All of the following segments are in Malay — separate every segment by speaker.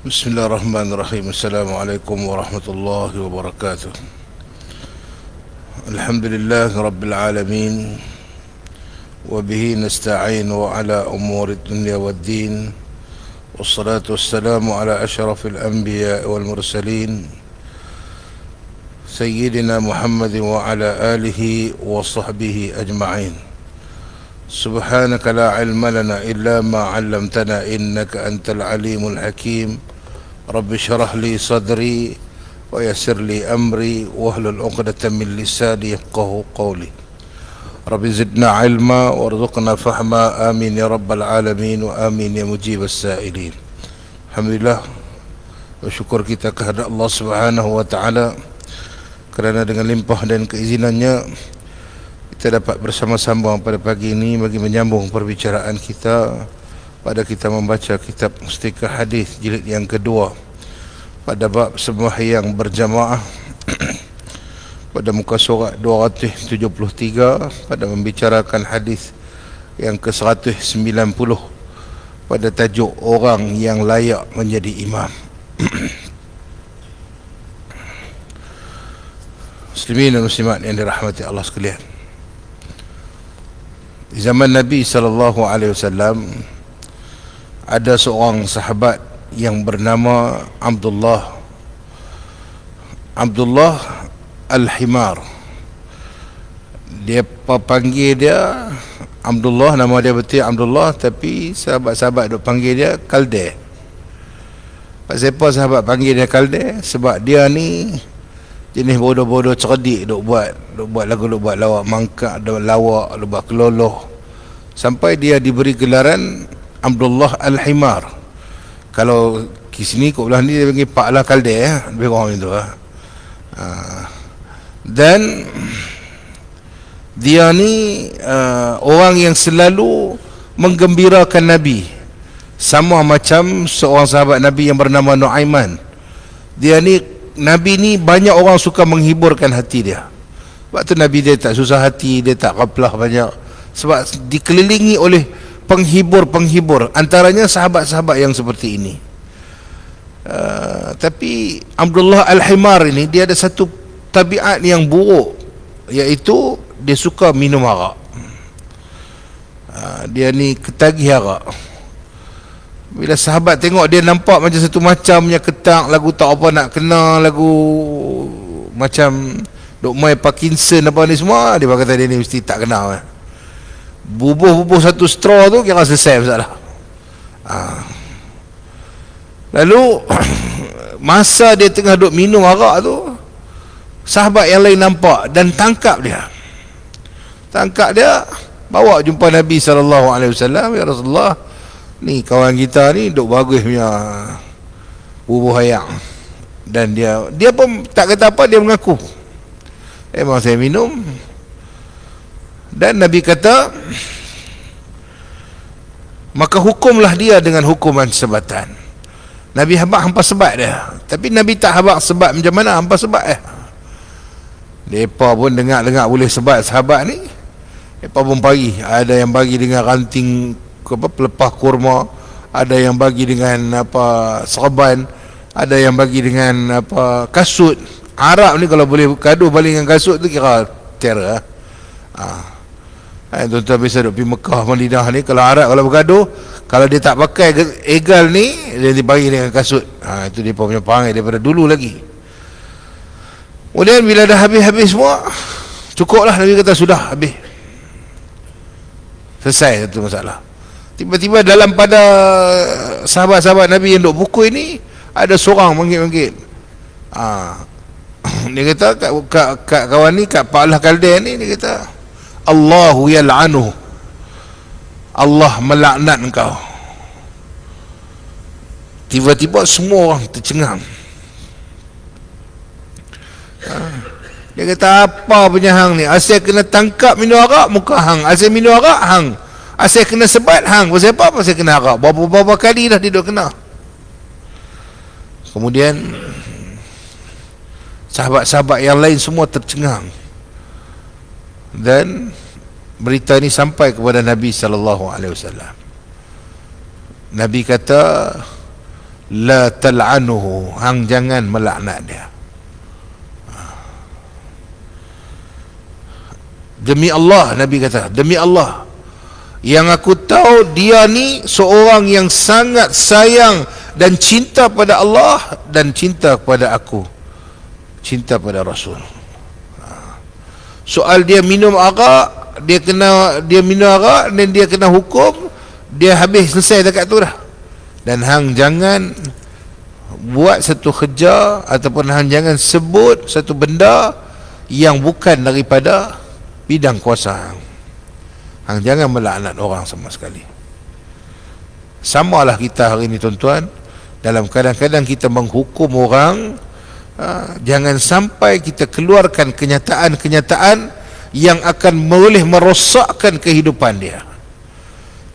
Speaker 1: Bismillahirrahmanirrahim. Assalamualaikum warahmatullahi wabarakatuh. Alhamdulillah Rabbil Alamin. Wabihi nasta'in wa ala umuri dunya waddin. Wassalatu wassalamu ala ashrafil anbiya wal mursalin Sayyidina Muhammadin wa ala alihi wa sahbihi ajma'in. Subhanaka la ilma lana illa ma 'allamtana innaka antal alimul hakim. Rabbi syrah li sadri wa yassir li amri wahlul 'uqdatam min lisani yafqahu qawli. Rabbi zidna ilma warzuqna fahma, amin ya rabbal alamin wa amin ya mujibas sa'ilin. Alhamdulillah, bersyukur kita kepada Allah Subhanahu wa taala kerana dengan limpah dan keizinannya kita dapat bersama-sama pada pagi ini bagi menyambung perbicaraan kita pada kita membaca kitab Mustikah Hadis jilid yang kedua pada bab sembahyang berjamaah pada muka surat 273 pada membicarakan hadis yang ke-190 pada tajuk orang yang layak menjadi imam. Muslimin dan muslimat yang dirahmati Allah sekalian, di zaman Nabi SAW ada seorang sahabat yang bernama Abdullah Al-Himar. Dia panggil dia Abdullah, nama dia betul Abdullah, tapi sahabat-sahabat duk panggil dia Kalde. Kenapa sahabat panggil dia Kalde? Sebab dia ni jenis bodoh-bodoh cerdik, duk buat lagu, duk buat lawak mangkak, duk lawak, duk buat keloloh, sampai dia diberi gelaran Abdullah Al-Himar. Kalau di sini kat belah ni dia panggil Pak Lah Kalde, lebih kurang itu. Dan dia ni orang yang selalu menggembirakan Nabi, sama macam seorang sahabat Nabi yang bernama Nuaiman. Dia ni, Nabi ni banyak orang suka menghiburkan hati dia. Sebab tu Nabi dia tak susah hati, dia tak kaplah banyak, sebab dikelilingi oleh penghibur-penghibur, antaranya sahabat-sahabat yang seperti ini. Tapi Abdullah Al-Himar ini, dia ada satu tabiat yang buruk, iaitu dia suka minum arak. Dia ni ketagih arak. Bila sahabat tengok dia nampak macam satu macamnya ketak, lagu tak apa nak kena, lagu macam duk main Parkinson apa ni semua, dia kata dia ni mesti tak kena. Bubuh satu straw tu kira selesai masalah. Lalu masa dia tengah duk minum arak tu, sahabat yang lain nampak dan tangkap dia, bawa jumpa Nabi SAW. Ya Rasulullah, ni kawan kita ni duk bagus punya bubuh ayak. Dan dia pun tak kata apa, dia mengaku memang saya minum. Dan Nabi kata, maka hukumlah dia dengan hukuman sebatan. Nabi hampa sebat dia, tapi Nabi tak habaq sebat macam mana, hampa sebat Mereka pun dengar boleh sebat sahabat ni, mereka pun bagi. Ada yang bagi dengan ranting pelepah kurma, ada yang bagi dengan serban, ada yang bagi dengan kasut. Arab ni kalau boleh gaduh balik dengan kasut tu kira terror. Tuan-tuan biasa duk pergi Mekah Madinah ni, kalau Arab kalau bergaduh, kalau dia tak pakai egal ni, dia dibagi dengan kasut. Itu dia punya perangai daripada dulu lagi. Kemudian bila dah habis semua, cukuplah, Nabi kata sudah habis, selesai satu masalah. Tiba-tiba dalam pada sahabat-sahabat Nabi yang duk pukul ni, ada seorang manggil. Dia kata kat kawan ni, kat Pak Lah Kalde ni, dia kata, Allahu yal'anuhu, Allah melaknat engkau. Tiba-tiba semua orang tercengang. Dia kata, apa punya hang ni, asyik kena tangkap minum arak, muka hang, asyik minum arak hang, asyik kena sebat hang, pasal apa? Pasal kena arak. Berapa kali dah dia duk kena. Kemudian sahabat-sahabat yang lain semua tercengang. Dan berita ini sampai kepada Nabi SAW. Nabi kata, la tal'anuhu, hang jangan melaknat dia. Demi Allah, Nabi kata, demi Allah, yang aku tahu dia ni seorang yang sangat sayang dan cinta pada Allah dan cinta kepada aku, cinta pada Rasul. Soal dia minum arak, dia minum arak dan dia kena hukum, dia habis selesai dekat tu dah. Dan hang jangan buat satu kerja ataupun hang jangan sebut satu benda yang bukan daripada bidang kuasa hang. Hang jangan melaknat orang sama sekali. Samalah kita hari ini tuan-tuan, dalam kadang-kadang kita menghukum orang, jangan sampai kita keluarkan kenyataan-kenyataan yang akan boleh merosakkan kehidupan dia.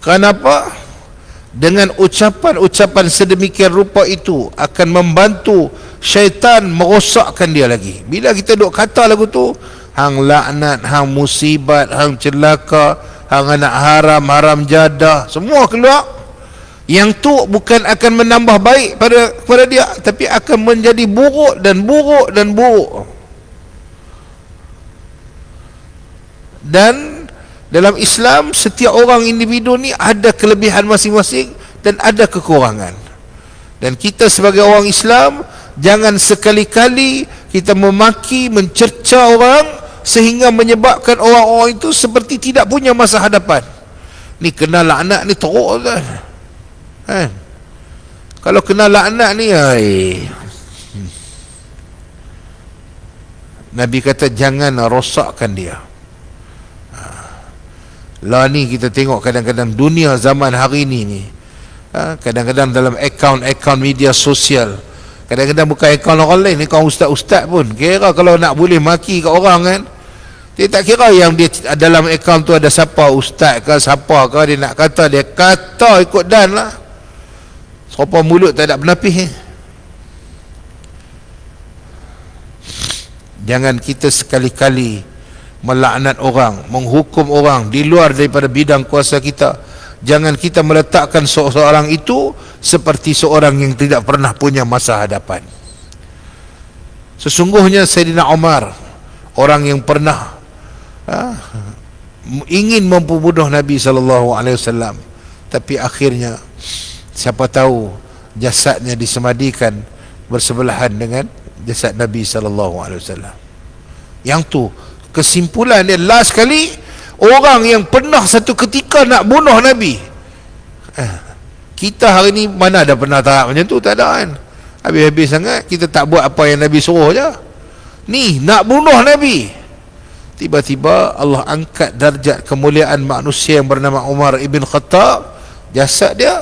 Speaker 1: Kenapa? Dengan ucapan-ucapan sedemikian rupa itu akan membantu syaitan merosakkan dia lagi. Bila kita duk kata lagu tu, hang laknat, hang musibat, hang celaka, hang anak haram, haram jadah, semua keluar. Yang tu bukan akan menambah baik pada dia, tapi akan menjadi buruk dan buruk dan buruk. Dan dalam Islam, setiap orang individu ni ada kelebihan masing-masing dan ada kekurangan. Dan kita sebagai orang Islam, jangan sekali-kali kita memaki, mencerca orang sehingga menyebabkan orang-orang itu seperti tidak punya masa hadapan. Ni kena laknat ni teruk kan? Kalau kena laknat ni, Nabi kata jangan rosakkan dia. Lah ni kita tengok kadang-kadang dunia zaman hari ni, kadang-kadang dalam akaun media sosial, kadang-kadang bukan akaun orang lain, akaun ustaz-ustaz pun, kira kalau nak boleh maki kat orang kan, dia tak kira yang dia dalam akaun tu ada siapa, ustaz ke siapa ke, dia nak kata, dia kata ikut dan lah. Serupa mulut tak ada penapis. Jangan kita sekali-kali melaknat orang, menghukum orang di luar daripada bidang kuasa kita. Jangan kita meletakkan seorang itu seperti seorang yang tidak pernah punya masa hadapan. Sesungguhnya Sayyidina Umar, orang yang pernah ingin membunuh Nabi SAW, tapi akhirnya siapa tahu jasadnya disemadikan bersebelahan dengan jasad Nabi SAW. Yang tu kesimpulan dia, last sekali, orang yang pernah satu ketika nak bunuh Nabi. Kita hari ni mana ada pernah tahap macam tu? Tak ada kan? Habis-habis sangat kita tak buat apa yang Nabi suruh je. Ni nak bunuh Nabi, tiba-tiba Allah angkat darjat kemuliaan manusia yang bernama Umar ibn Khattab. Jasad dia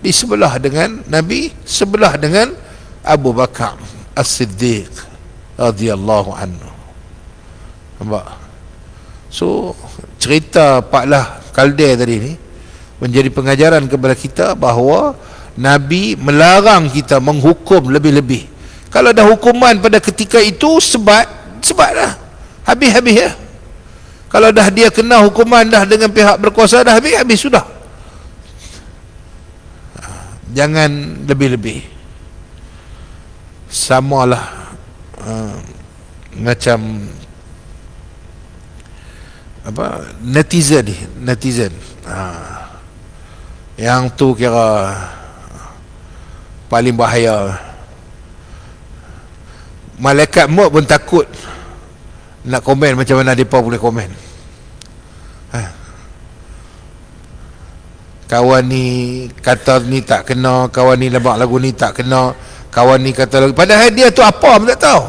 Speaker 1: di sebelah dengan Nabi, sebelah dengan Abu Bakar As-Siddiq radhiyallahu anhu. Nampak? So cerita Pak Lah Kalder tadi ni menjadi pengajaran kepada kita bahawa Nabi melarang kita menghukum lebih-lebih. Kalau dah hukuman pada ketika itu, sebat dah, habis-habis ya. Kalau dah dia kena hukuman dah dengan pihak berkuasa, dah habis sudah. Jangan lebih-lebih. Samalah macam netizen yang tu kira paling bahaya. Malaikat maut pun takut nak komen macam mana mereka boleh komen. Kawan ni kata ni tak kena, kawan ni lebak lagu ni tak kena, kawan ni kata lagu, padahal dia tu apa pun tak tahu.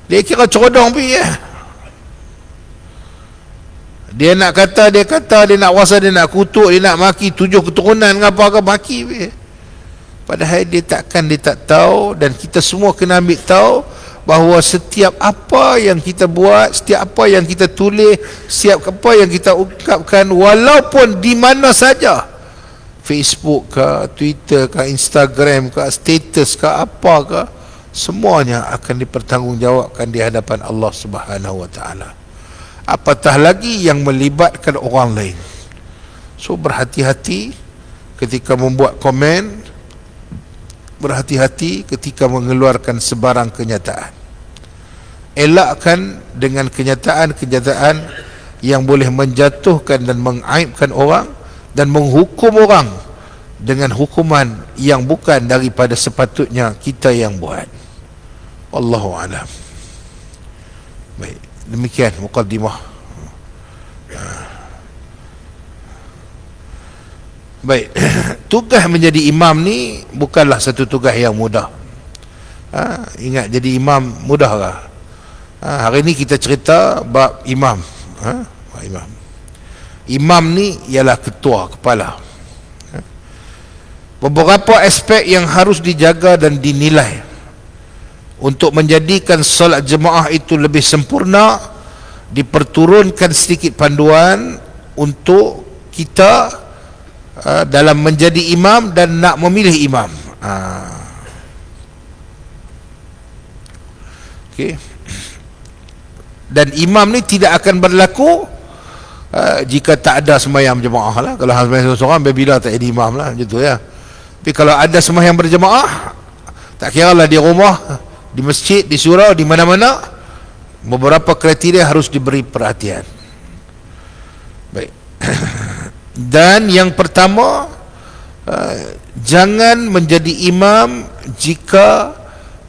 Speaker 1: Dia kira cerodong pergi ya. Dia nak kata, dia nak wasa, dia nak kutuk, dia nak maki 7 keturunan apa ke, maki pergi. Padahal dia tak tahu. Dan kita semua kena ambil tahu bahawa setiap apa yang kita buat, setiap apa yang kita tulis, setiap apa yang kita ungkapkan, walaupun di mana saja, Facebook ke, Twitter ke, Instagram ke, status ke, apa ke, semuanya akan dipertanggungjawabkan di hadapan Allah Subhanahu wa taala. Apatah lagi yang melibatkan orang lain. So berhati-hati ketika membuat komen, berhati-hati ketika mengeluarkan sebarang kenyataan. Elakkan dengan kenyataan-kenyataan yang boleh menjatuhkan dan mengaibkan orang dan menghukum orang dengan hukuman yang bukan daripada sepatutnya kita yang buat. Wallahu a'lam. Baik, demikian muqaddimah. Baik, tugas menjadi imam ni bukanlah satu tugas yang mudah. Ingat, jadi imam mudah lah. Hari ni kita cerita bab imam. Bab imam. Imam ni ialah ketua, kepala. Beberapa aspek yang harus dijaga dan dinilai untuk menjadikan solat jemaah itu lebih sempurna, diperturunkan sedikit panduan untuk kita dalam menjadi imam dan nak memilih imam. Okey. Dan imam ni tidak akan berlaku jika tak ada sembahyang berjemaah lah. Kalau sembahyang seorang, bila tak jadi imam lah, macam tu ya. Tapi kalau ada sembahyang berjemaah, tak kira lah di rumah, di masjid, di surau, di mana-mana, beberapa kriteria harus diberi perhatian. Baik. Dan yang pertama, jangan menjadi imam jika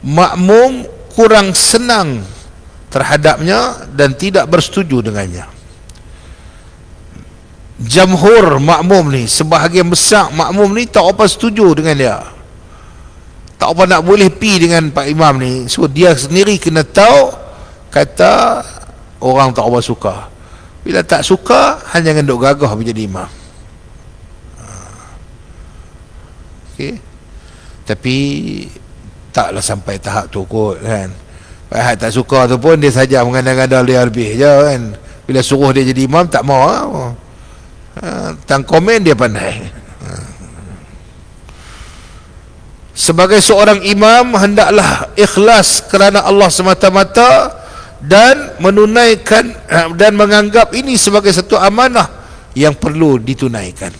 Speaker 1: makmum kurang senang terhadapnya dan tidak bersetuju dengannya. Jamhur makmum ni, sebahagian besar makmum ni tak apa setuju dengan dia, tak apa nak boleh pi dengan Pak Imam ni. So dia sendiri kena tahu, kata orang tak apa suka. Bila tak suka, hanya jangan duk gagah menjadi imam. Okey. Tapi taklah sampai tahap tu kot kan. Pak tak suka tu pun dia saja mengandang-andang dia lebih je kan. Bila suruh dia jadi imam tak mau. Tang komen dia pandai. Sebagai seorang imam, hendaklah ikhlas kerana Allah semata-mata dan menunaikan dan menganggap ini sebagai satu amanah yang perlu ditunaikan.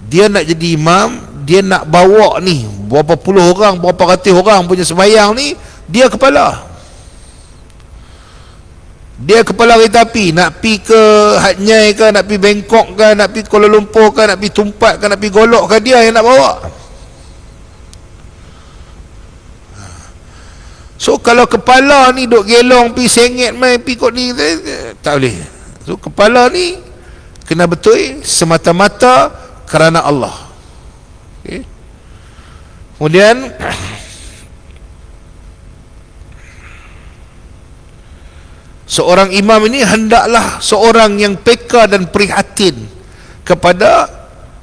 Speaker 1: Dia nak jadi imam, dia nak bawa ni berapa puluh orang, berapa ratus orang punya sembahyang ni, dia kepala. Dia kepala kereta api, nak pi ke Hat Nyai ke, nak pi Bangkok ke, nak pi Kuala Lumpur ke, nak pi Tumpat ke, nak pi Golok ke, dia yang nak bawa. So kalau kepala ni duk gelong pi sengit mai pi kot ni, tak boleh. So kepala ni kena betul semata-mata kerana Allah. Okay. Kemudian seorang imam ini hendaklah seorang yang peka dan prihatin kepada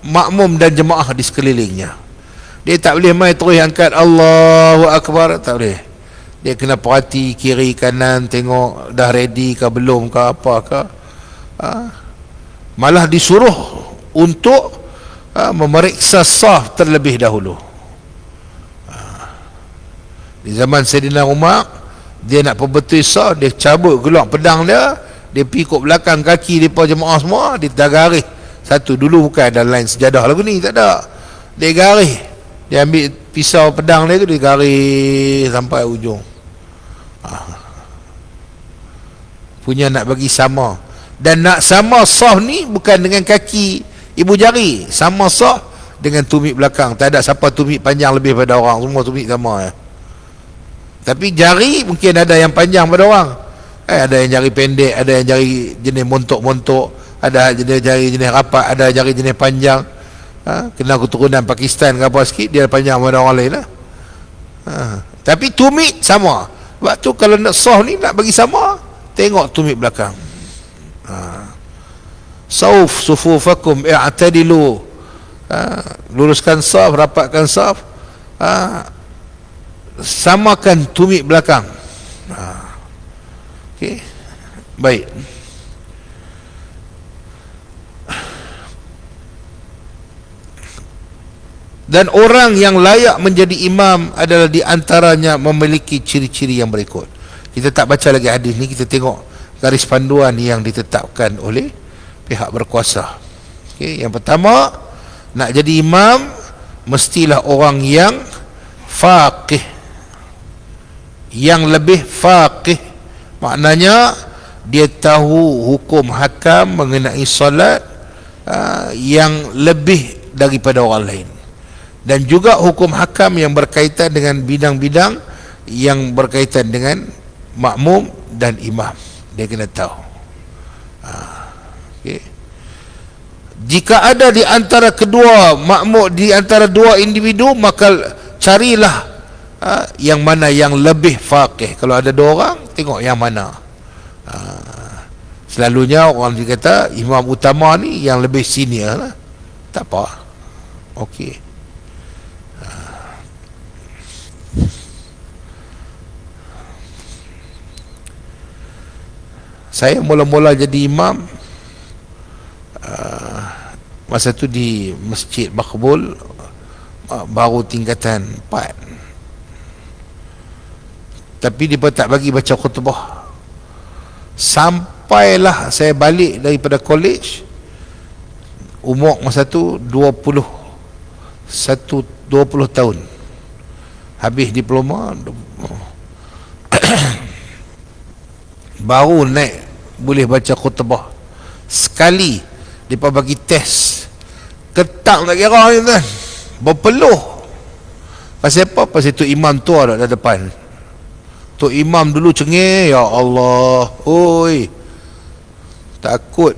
Speaker 1: makmum dan jemaah di sekelilingnya. Dia tak boleh mai terus angkat Allahu Akbar, tak boleh. Dia kena perhati kiri kanan, tengok dah ready ke belum ke apa ke. Malah disuruh untuk memeriksa saf terlebih dahulu. Di zaman Saidina Umar, dia nak perbetul saf, dia cabut gelak pedang dia, dia pikuk belakang kaki depa jemaah semua, dia dah garis satu. Dulu bukan ada line sejadah lagu ni, tak ada. Dia garis, dia ambil pisau pedang dia tu, dia garis sampai ujung. Punya nak bagi sama. Dan nak sama saf ni bukan dengan kaki ibu jari, sama saf dengan tumit belakang. Tak ada siapa tumit panjang lebih pada orang, semua tumit sama ya. Tapi jari mungkin ada yang panjang pada orang. Ada yang jari pendek, ada yang jari jenis montok-montok, ada jari jenis rapat, ada jari jenis panjang. Kena keturunan Pakistan ke apa sikit, dia panjang pada orang lain lah. Tapi tumit sama. Sebab tu kalau nak saf ni, nak bagi sama, tengok tumit belakang. Sauf sufufakum i'tadilu. Luruskan saf, rapatkan saf. Samakan tumit belakang. Okey. Baik. Dan orang yang layak menjadi imam adalah di antaranya memiliki ciri-ciri yang berikut. Kita tak baca lagi hadis ni, kita tengok garis panduan yang ditetapkan oleh pihak berkuasa. Okay. Yang pertama, nak jadi imam mestilah orang yang faqih, yang lebih faqih, maknanya dia tahu hukum hakam mengenai solat yang lebih daripada orang lain, dan juga hukum hakam yang berkaitan dengan bidang-bidang yang berkaitan dengan makmum dan imam, dia kena tahu. Okay. Jika ada di antara kedua makmum, di antara dua individu, maka carilah yang mana yang lebih faqih. Kalau ada dua orang, tengok yang mana. Selalunya orang dia kata imam utama ni yang lebih senior lah. Tak apa. Okey. Saya mula-mula jadi imam masa tu di Masjid Makbul, baru tingkatan 4, tapi dia pun tak bagi baca khutbah. Sampailah saya balik daripada college, umur masa tu 20 tahun, habis diploma. Baru naik boleh baca khutbah. Sekali dia bagi test, ketak tak kira ni kan, berpeluh. Pasal apa? Pasal tu imam tua dah depan. Tu imam dulu cengih, ya Allah, oi, takut.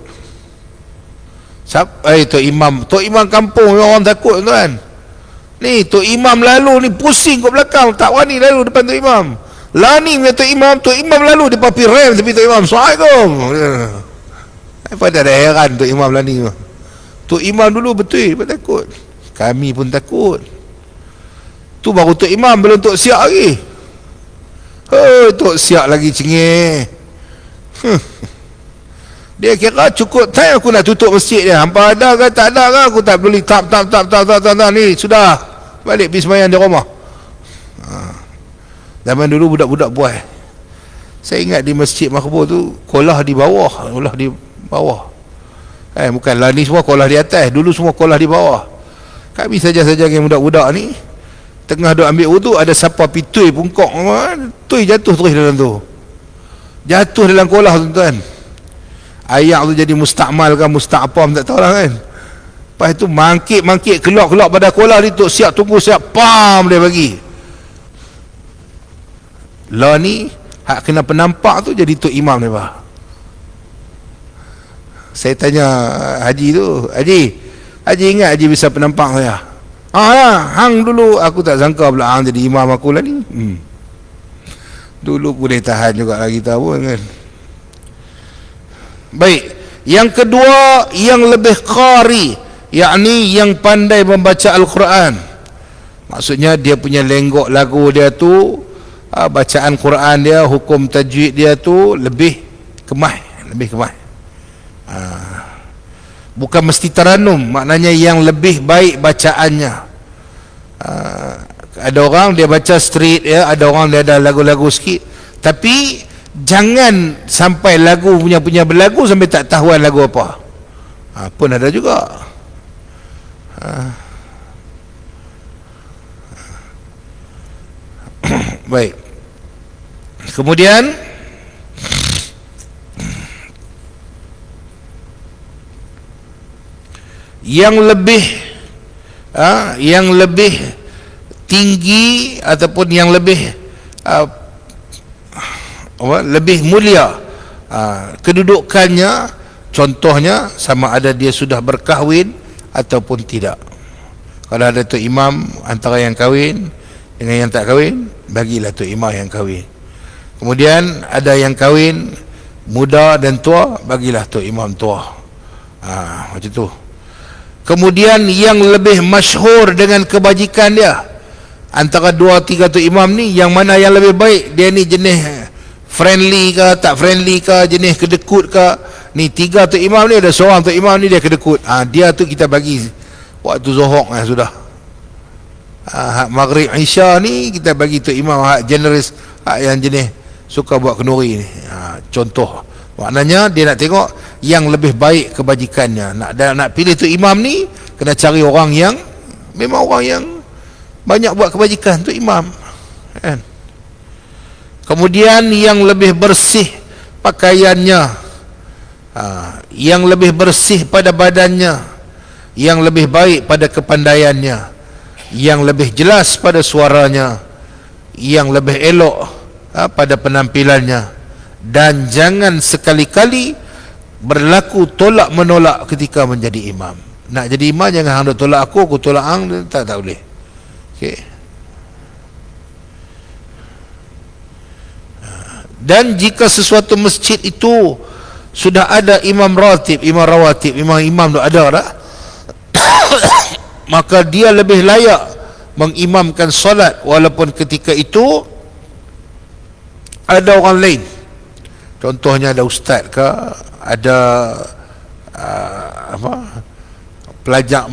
Speaker 1: Tu imam kampung orang takut tuan. Ni tu imam lalu ni pusing kat belakang, tak wani lalu depan tu imam. Lani punya tu imam lalu dia papi rem tepi tu imam. Assalamualaikum. Apa dah heran tu imam lani tu. Tu imam dulu betul dia takut. Kami pun takut. Tu baru tu imam, belum tok siap lagi. Tok siap lagi cengih. Dia kira cukup time aku nak tutup masjid dia. Hampa ada ke tak ada ke, aku tak boleh tap ni sudah. Balik pergi sembahyang di rumah. Zaman dulu budak-budak buat. Saya ingat di Masjid Makbul tu kolah di bawah, bukanlah ni semua kolah di atas. Dulu semua kolah di bawah. Kami saja-saja yang budak-budak ni tengah duk ambil wudu, ada siapa pitui pungkok, tui jatuh terus dalam tu. Jatuh dalam kolah tu tuan. Ayak tu jadi mustakmal kan, mustaqpam tak tahu lah kan. Lepas tu mangkit keluar pada kolah ni, tu siap tunggu, siap pam dia bagi. Lah ni hak kena penampak tu jadi tok imam ni bah. Saya tanya Haji tu, Haji ingat Haji bisa penampak saya? Hang dulu aku tak sangka pula hang jadi imam aku lah ni. Dulu boleh tahan juga lagi tahu kan. Baik, yang kedua yang lebih qari, yakni yang pandai membaca Al-Quran. Maksudnya dia punya lenggok lagu dia tu, bacaan Quran dia, hukum tajwid dia tu lebih kemah. Bukan mesti taranum, maknanya yang lebih baik bacaannya. Ada orang dia baca straight ya, ada orang dia ada lagu-lagu sikit, tapi jangan sampai lagu punya berlagu sampai tak tahuan lagu apa. Pun ada juga. Baik. Kemudian yang lebih tinggi ataupun yang lebih lebih mulia kedudukannya, contohnya sama ada dia sudah berkahwin ataupun tidak. Kalau ada tu imam antara yang kahwin dengan yang tak kahwin, bagilah tu imam yang kahwin. Kemudian ada yang kahwin muda dan tua, bagilah tu imam tua. Macam tu. Kemudian yang lebih masyhur dengan kebajikan dia, antara 2-3 tu imam ni, yang mana yang lebih baik? Dia ni jenis friendly ke tak friendly ke, jenis kedekut ke? Ni 3 tu imam ni, ada seorang tu imam ni dia kedekut. Dia tu kita bagi waktu zuhur sudah. Hak maghrib isya ni kita bagi tu imam hak generous, hak yang jenis suka buat kenduri ni. Contoh, maknanya dia nak tengok yang lebih baik kebajikannya. Nak pilih tu imam ni, kena cari orang yang memang orang yang banyak buat kebajikan tu imam, kan? Kemudian yang lebih bersih pakaiannya, yang lebih bersih pada badannya, yang lebih baik pada kepandaiannya, yang lebih jelas pada suaranya, yang lebih elok pada penampilannya. Dan jangan sekali-kali berlaku tolak menolak ketika menjadi imam. Nak jadi imam jangan hang duk tolak aku tolak hang, tak boleh. Okey. Dan jika sesuatu masjid itu sudah ada imam ratib, imam rawatib, imam tu ada dah, maka dia lebih layak mengimamkan solat walaupun ketika itu ada orang lain. Contohnya ada ustaz ke, ada pelajar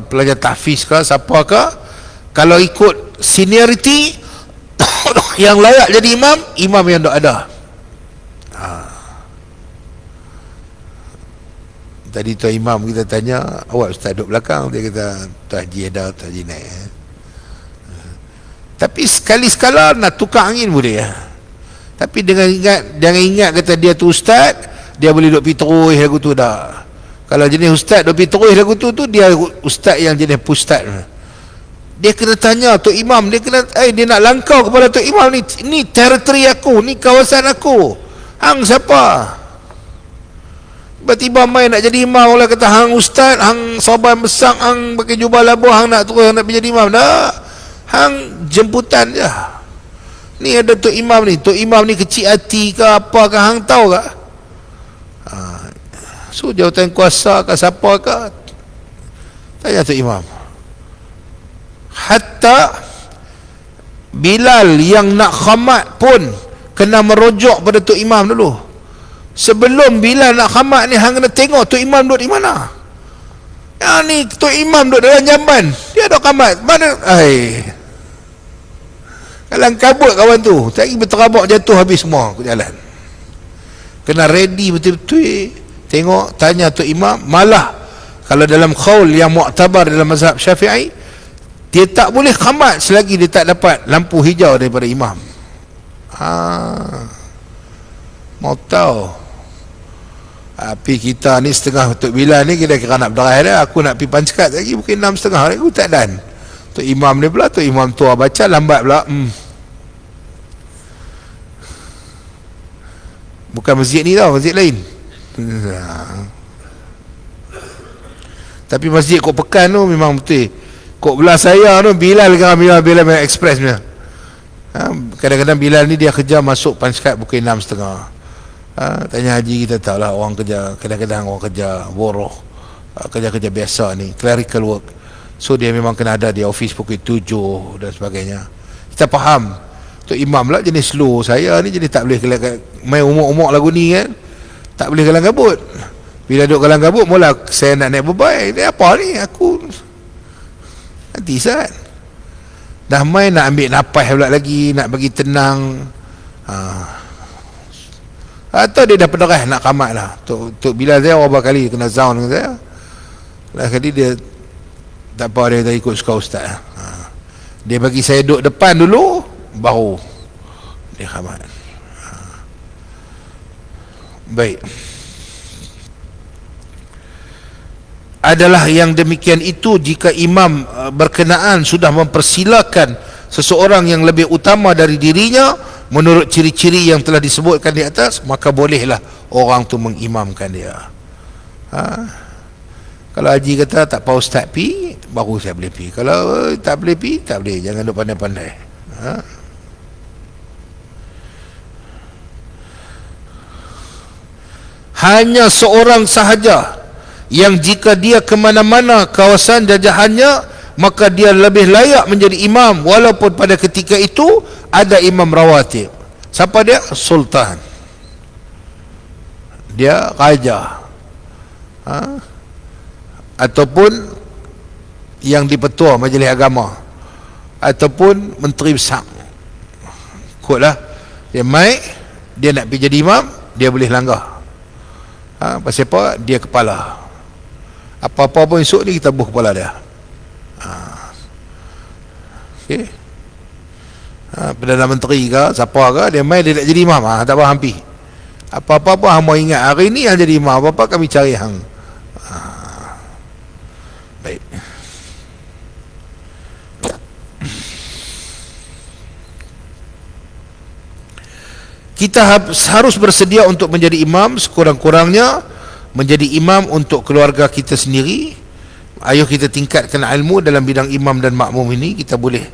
Speaker 1: pelajar tahfiz ke, siapa ke, kalau ikut seniority yang layak jadi imam, imam yang tak ada. Tadi tuan imam kita tanya, awak ustaz duduk belakang? Dia kata, Tuan Haji ada, Tuan Haji naik. Tapi sekali-sekala nak tukar angin boleh ya. Tapi jangan ingat kata dia tu ustaz, dia boleh duduk pergi terus lagu tu dah. Kalau jenis ustaz duduk pergi terus lagu tu dia ustaz yang jenis pustad. Dia kena tanya Tok Imam, dia kena dia nak langkau kepada Tok Imam ni teritori aku, ni kawasan aku. Hang siapa? Tiba-tiba main nak jadi imam, orang kata hang ustaz, hang sahabat besar, hang pakai jubah labuh, hang nak terus nak menjadi imam. Dah, hang jemputan je. Ni ada Tok Imam ni, Tok Imam ni kecil hati ke apa ke, hang tahu ke? So jawatan kuasa ke siapa ke, tanya Tok Imam. Hatta Bilal yang nak khamat pun kena merujuk pada Tok Imam dulu. Sebelum Bilal nak khamat ni, hang kena tengok Tok Imam duduk di mana. Yang ni Tok Imam duduk dalam jamban, dia duduk khamat mana? Kalang kabut kawan tu, tadi berterabak jatuh habis semua ke jalan. Kena ready betul-betul. Tengok, tanya Tok Imam. Malah kalau dalam qaul yang mu'tabar dalam mazhab Syafi'i, dia tak boleh khamat selagi dia tak dapat lampu hijau daripada imam. Mau tahu, api kita ni setengah Tok Bilal ni kira-kira nak berdarah dah. Aku nak pergi Pancekat lagi mungkin 6.30 aku tak dan. Tok Imam ni pula, Tok Imam tua baca lambat pula. Bukan masjid ni tau, masjid lain. Tapi masjid Kok Pekan tu memang betul. Kok belah saya tu Bilal kan, Bilal Express punya. Kadang-kadang Bilal ni dia kerja masuk Pancekat pukul 6.30. Tanya haji kita tahu lah, orang kerja, kadang-kadang orang kerja boroh, kerja-kerja biasa ni, clerical work. So dia memang kena ada di office pukul 7 dan sebagainya. Kita faham. Tok Imam lah jenis slow, saya ni jenis tak boleh main umur-umur lagu ni kan, tak boleh kalang kabut. Bila duduk kalang kabut, mula saya nak naik bebai. Dia apa ni, aku nanti saat dah main nak ambil napas pula lagi, nak bagi tenang. Atau dia dah penderah nak kamat lah. Tok Bilal saya berapa kali kena zaun dengan saya. Lah kali dia tak apa, dia tak ikut suka ustaz. Dia bagi saya duduk depan dulu, baru dia kamat. Baik. Adalah yang demikian itu jika imam berkenaan sudah mempersilakan seseorang yang lebih utama dari dirinya menurut ciri-ciri yang telah disebutkan di atas, maka bolehlah orang tu mengimamkan dia. Kalau haji kata tak apa ustaz pi, baru saya boleh pi. Kalau tak boleh pi, tak boleh. Jangan duk pandai-pandai. Hanya seorang sahaja yang jika dia ke mana-mana kawasan jajahannya, maka dia lebih layak menjadi imam walaupun pada ketika itu ada imam rawatib. Siapa dia? Sultan. Dia raja. Ataupun yang dipetua majlis agama, ataupun menteri besar. Kotlah dia mai, dia nak pergi jadi imam, dia boleh langgar. Pasal apa? Dia kepala. Apa-apa pun esok ni kita buh kepala dia.
Speaker 2: Okey. Perdana Menteri ke siapa ke, dia mai dia nak jadi imam, tak faham pi. Apa-apa pun hang mau ingat hari ni yang jadi imam, apa-apa kami cari hang. Baik. Kita harus bersedia untuk menjadi imam, sekurang-kurangnya menjadi imam untuk keluarga kita sendiri. Ayo kita tingkatkan ilmu dalam bidang imam dan makmum ini. Kita boleh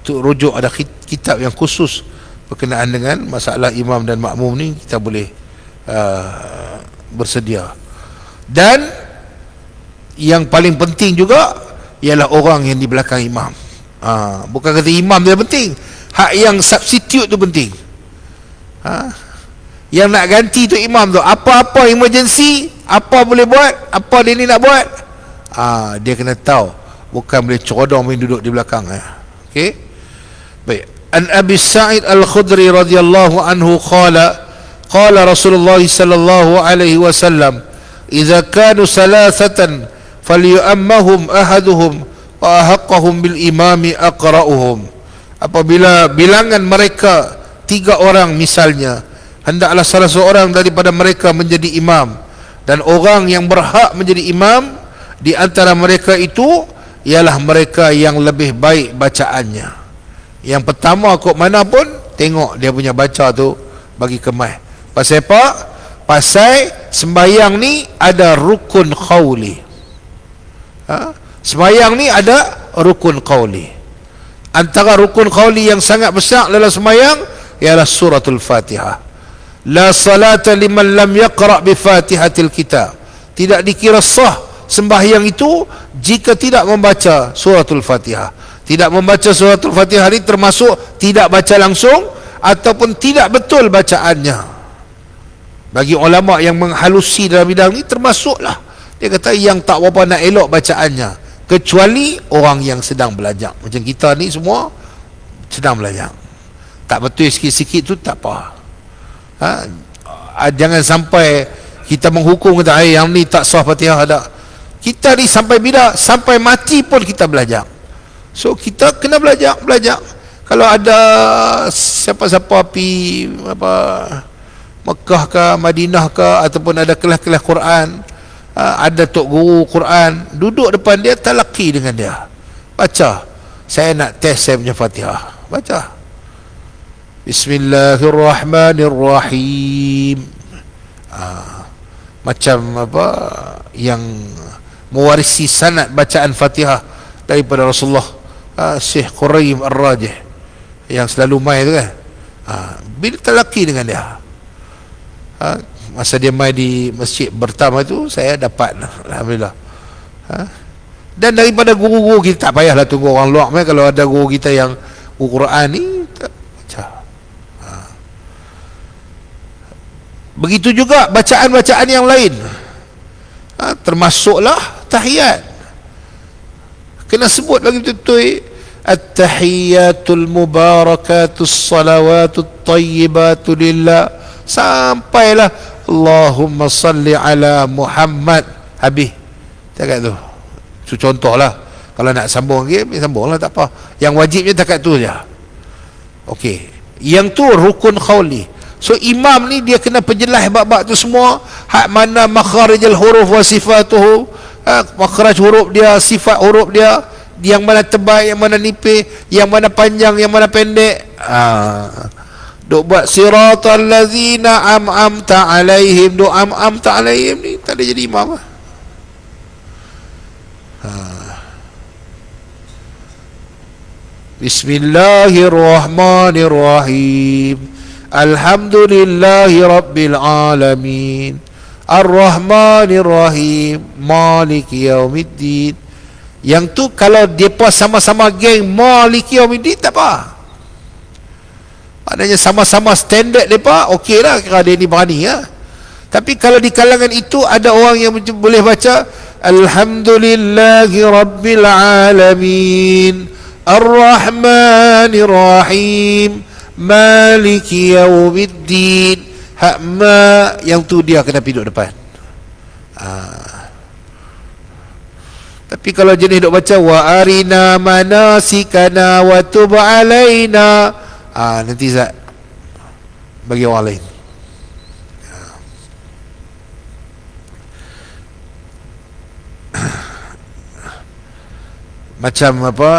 Speaker 2: rujuk, ada kitab yang khusus berkenaan dengan masalah imam dan makmum ni, kita boleh bersedia. Dan yang paling penting juga ialah orang yang di belakang imam. Bukan kata imam dia penting, hak yang substitute tu penting. Yang nak ganti tu imam tu, apa-apa emergency, apa boleh buat, apa dia ni nak buat, dia kena tahu, bukan boleh cerodong main duduk di belakang. Okey. Baik. An Abi Sa'id Al-Khudri radhiyallahu anhu qala Rasulullah sallallahu alaihi wasallam, idza kanu salasatan falyu'ammahum ahaduhum wa ahaqqahum bil imami aqra'uhum. Apabila bilangan mereka 3 orang misalnya, hendaklah salah seorang daripada mereka menjadi imam, dan orang yang berhak menjadi imam di antara mereka itu ialah mereka yang lebih baik bacaannya. Yang pertama kok mana pun, tengok dia punya baca tu bagi kemah. Pasal apa? Pasal sembahyang ni ada rukun qauli. Sembahyang ni ada rukun qauli. Antara rukun qauli yang sangat besar dalam sembahyang ialah suratul Fatihah. La salata liman lam yaqra' bi Fatihatil kitab. Tidak dikira sah sembahyang itu jika tidak membaca suratul Fatihah. Tidak membaca suratul Fatihah ini termasuk tidak baca langsung ataupun tidak betul bacaannya. Bagi ulama yang menghalusi dalam bidang ini termasuklah, dia kata yang tak berapa nak elok bacaannya, kecuali orang yang sedang belajar. Macam kita ni semua sedang belajar, tak betul sikit-sikit tu tak apa. Jangan sampai kita menghukum kata yang ni tak sah Fatihah. Ada, kita ni sampai bila sampai mati pun kita belajar. So kita kena belajar. Kalau ada siapa-siapa pi Mekah ke Madinah ke, ataupun ada kelas-kelas Quran, ada tok guru Quran, duduk depan dia, talaqi dengan dia, baca. Saya nak test saya punya Fatihah, baca Bismillahirrahmanirrahim. Macam apa yang mewarisi sanad bacaan Fatihah daripada Rasulullah, Syekh Quraim Ar-Rajih yang selalu mai tu kan, bila talaqi dengan dia, masa dia mai di masjid pertama tu, saya dapat, alhamdulillah. Dan daripada guru-guru kita, tak payahlah tunggu orang luar. Kalau ada guru kita yang guru Quran ni, baca. Begitu juga bacaan-bacaan yang lain, termasuklah tahiyat. Kena sebut lagi betul-betul, at-tahiyyatul mubarakatus salawatut tayyibatu lillah, sampailah Allahumma salli ala Muhammad, habis. Takat tu. Itu contohlah. Kalau nak sambung lagi, sambunglah, tak apa. Yang wajibnya takat tu je. Okey. Yang tu rukun qauli. So imam ni dia kena penjelas bab-bab tu semua. Hak mana makharijul huruf wa sifatuhu, makhraj huruf dia, sifat huruf dia, yang mana tebal, yang mana nipis, yang mana panjang, yang mana pendek. Duk buat siratal ladzina am'amta alaihim. Duk am'amta alaihim ni tak ada jadi imam. Bismillahirrahmanirrahim. Alhamdulillahi rabbil alamin. Ar-Rahmanir-Rahim. Maliki yaumiddin. Yang tu kalau depa sama-sama geng Maliki yaumiddin tak apa. Maknanya sama-sama standard depa, okey lah, kira dia ni berani ya. Tapi kalau di kalangan itu ada orang yang boleh baca Alhamdulillahi rabbil alamin, Ar-Rahmanir-Rahim, Maliki yaumiddin, hak yang tu dia kena duduk depan. Tapi kalau jenis duk baca wa arina manasikana wa tub alaina, nanti Zat bagi orang lain. Macam apa,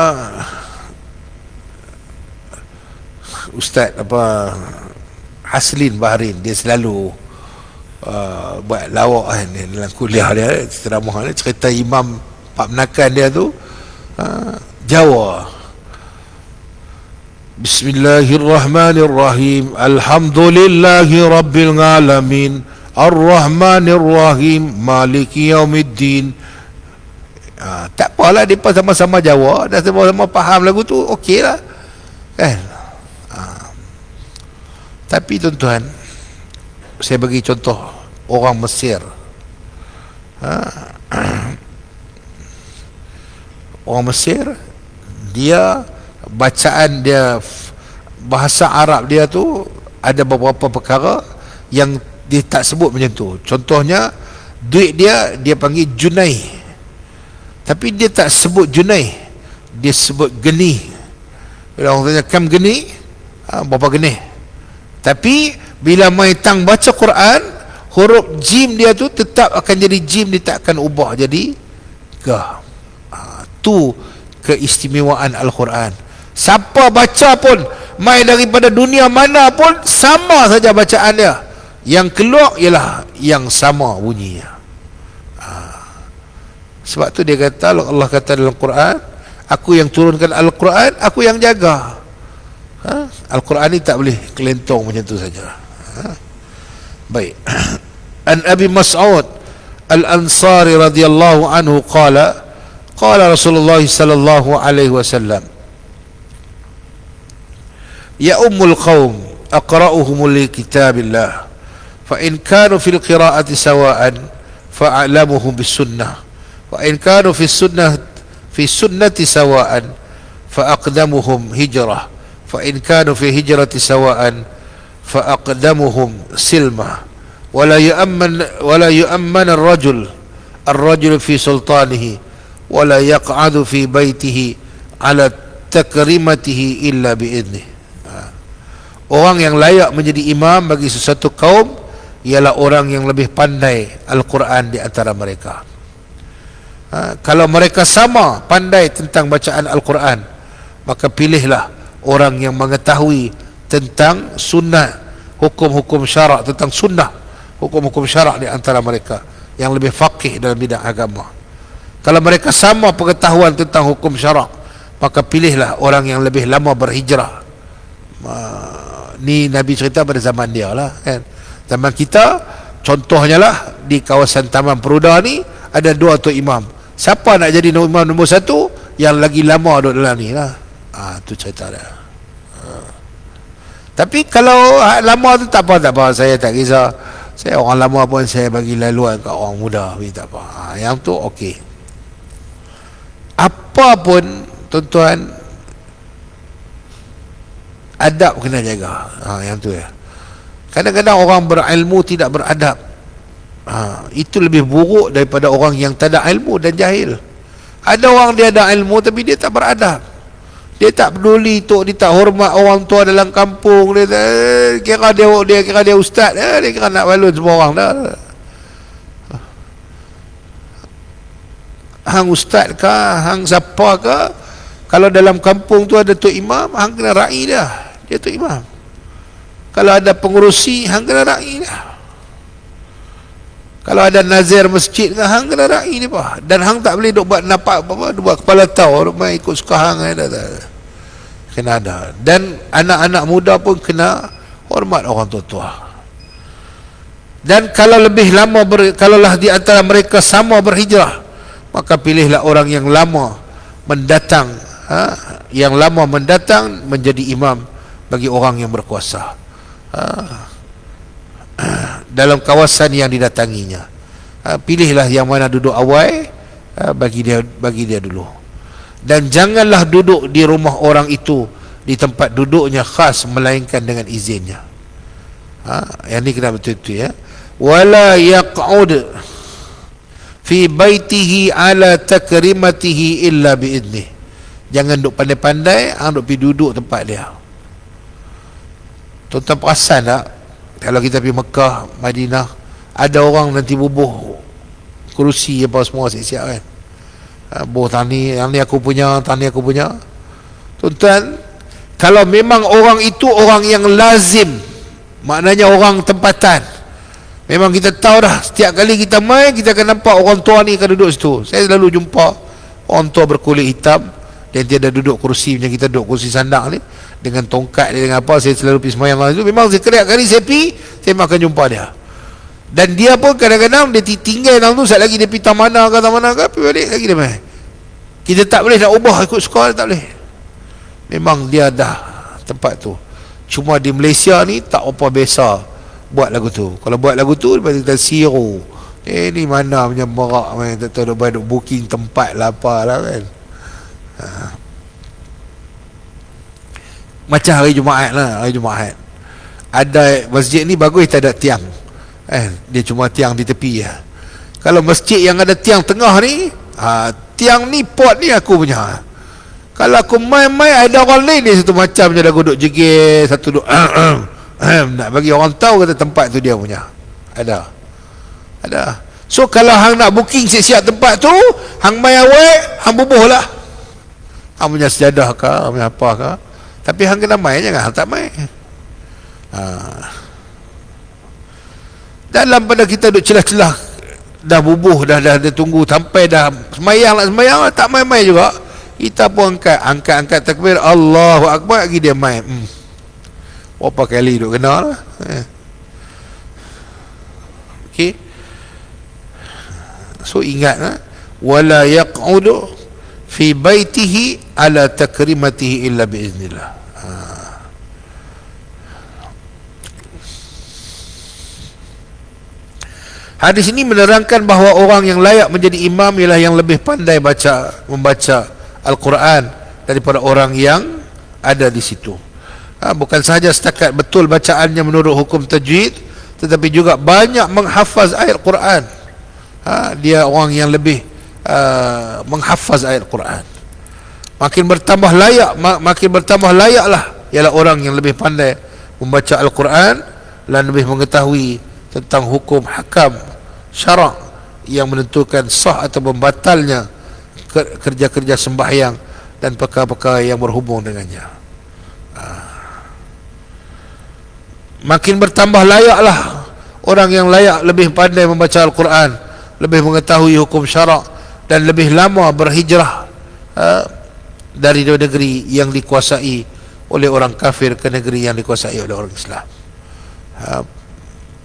Speaker 2: Ustaz apa Haslin Bahrin, dia selalu buat lawak kan dalam kuliah dia, ceramah dia, cerita imam Pak Menakan dia tu Jawa. Bismillahirrahmanirrahim, alhamdulillahi rabbil alamin, arrahmanirrahim, maliki yaumiddin. Tak apalah, dia sama-sama Jawa, dah sama-sama faham lagu tu, okey lah kan. Tapi tuan-tuan, saya bagi contoh orang Mesir. Orang Mesir, dia bacaan dia, bahasa Arab dia tu ada beberapa perkara yang dia tak sebut macam tu. Contohnya, duit dia panggil Junai, tapi dia tak sebut Junai, dia sebut geni. Bila orang tanya kam geni, berapa geni. Tapi bila mai tang baca Quran, huruf jim dia tu tetap akan jadi jim, dia tak akan ubah jadi gah. Tu keistimewaan Al-Quran. Siapa baca pun, mai daripada dunia mana pun, sama saja bacaan dia. Yang keluar ialah yang sama bunyinya. Sebab tu dia kata, Allah kata dalam Quran, aku yang turunkan Al-Quran, aku yang jaga. Al-Quran ni tak boleh kelentong macam tu saja. Baik. An Abi Mas'ud Al-Ansari radhiyallahu anhu qala Rasulullah sallallahu alaihi wasallam, ya ummul qaum aqra'uhum li kitabillah, fa in kanu fil qira'ati sawa'an fa'alamuhum bis sunnah, وإن كانوا في السنة سواء فأقدمهم هجرة، فإن كانوا في هجرة سواء فأقدمهم سلمة، ولا يؤمن الرجل في سلطانه، ولا يقعد في بيته على تكريمته إلا بإذنه. Orang yang layak menjadi imam bagi sesuatu kaum ialah orang yang lebih pandai Al-Quran di antara mereka. Kalau mereka sama pandai tentang bacaan Al-Quran, maka pilihlah orang yang mengetahui tentang sunnah, hukum-hukum syarak, tentang sunnah, hukum-hukum syarak di antara mereka, yang lebih faqih dalam bidang agama. Kalau mereka sama pengetahuan tentang hukum syarak, maka pilihlah orang yang lebih lama berhijrah. Ni Nabi cerita pada zaman dia lah kan. Zaman kita, contohnya lah di kawasan Taman Peruda ni ada 2 tu imam. Siapa nak jadi imam nombor 1? Yang lagi lama duduk dalam ni lah. Tu cerita dia. Tapi kalau lama tu tak apa, saya tak kisah. Saya orang lama pun saya bagi laluan kat orang muda, tak apa. Yang tu okey. Apa pun tuan-tuan, adab kena jaga. Yang tu ya. Kadang-kadang orang berilmu tidak beradab. Itu lebih buruk daripada orang yang tak ada ilmu dan jahil. Ada orang dia ada ilmu tapi dia tak beradab. Dia tak peduli tu, dia tak hormat orang tua dalam kampung. Dia kira dia ustaz, dia kira nak balun semua orang dah. Hang ustaz ke, hang siapa ke, kalau dalam kampung tu ada tu imam, hang kena ra'i dia tu imam. Kalau ada pengurusi, hang kena ra'i dia. Kalau ada nazir masjid ke, hang kena ra'i ni apa. Dan hang tak boleh duk buat napak apa, duk buat kepala tau, duk main ikut suka hang kena ada. Dan anak-anak muda pun kena hormat orang tua-tua. Dan kalau lebih lama kalaulah di antara mereka sama berhijrah, maka pilihlah orang yang lama mendatang, yang lama mendatang menjadi imam bagi orang yang berkuasa dalam kawasan yang didatanginya. Pilihlah yang mana duduk awal, bagi dia dulu. Dan janganlah duduk di rumah orang itu di tempat duduknya khas, melainkan dengan izinnya. Yang ni kena betul-betul ya. Wala yaq'ud fi baitihi ala takrimatihi illa biidnih. Jangan duk pandai-pandai hang duk pergi duduk tempat dia. Tuan-tuan perasan tak kalau kita pergi Mekah, Madinah, ada orang nanti bubuh kerusi apa semua siap-siap kan. Boh tani, yang ni aku punya, tani aku punya. Tuan-tuan, kalau memang orang itu orang yang lazim, maknanya orang tempatan, memang kita tahu dah, setiap kali kita main, kita akan nampak orang tua ni akan duduk situ. Saya selalu jumpa orang tua berkulit hitam, dan dia ada duduk kursi macam kita duduk kursi sandang ni, dengan tongkat dia, dengan apa. Saya selalu pergi semayang lah itu. Memang setiap kali saya pergi, saya makan jumpa dia. Dan dia pun kadang-kadang dia tinggal dalam tu, saat lagi dia pergi mana ke, pergi balik lagi dia main. Kita tak boleh nak ubah ikut suka, tak boleh. Memang dia dah tempat tu. Cuma di Malaysia ni tak apa biasa buat lagu tu. Kalau buat lagu tu, lepas kita siru. Ni mana punya merak main, tak tahu dah booking tempat lah apalah kan. Macam hari Jumaat lah, hari Jumaat. Ada masjid ni bagus tak ada tiang. Dia cuma tiang di tepi je. Kalau masjid yang ada tiang tengah ni, tiang ni pot ni aku punya. Kalau aku main-main, ada orang lain dia satu macam je lagu duk jegir, satu duk nak bagi orang tahu kata tempat tu dia punya. Ada. So kalau hang nak booking siap-siap tempat tu, hang main awal, hang bubuh lah. Hang punya sejadah ke, hang punya apa ke. Tapi hang kena main, jangan hang tak main. Dalam pada kita duk celah-celah, dah bubuh, dah tunggu sampai dah semayang tak main-main juga. Kita pun angkat takbir, Allahu Akbar, lagi dia main. Berapa kali duk kena lah. Okay. So ingat, wala yaq'udu fi baitihi ala takrimatihi illa biiznillah. Hadis ini menerangkan bahawa orang yang layak menjadi imam ialah yang lebih pandai membaca Al-Quran daripada orang yang ada di situ. Bukan sahaja setakat betul bacaannya menurut hukum tajwid, tetapi juga banyak menghafaz ayat Quran. Dia orang yang lebih menghafaz ayat Quran. Makin bertambah layaklah ialah orang yang lebih pandai membaca Al-Quran dan lebih mengetahui tentang hukum hakam syarak yang menentukan sah atau membatalnya kerja-kerja sembahyang dan perkara-perkara yang berhubung dengannya. Makin bertambah layaklah orang yang layak lebih pandai membaca Al-Quran, lebih mengetahui hukum syarak dan lebih lama berhijrah dari negeri yang dikuasai oleh orang kafir ke negeri yang dikuasai oleh orang Islam.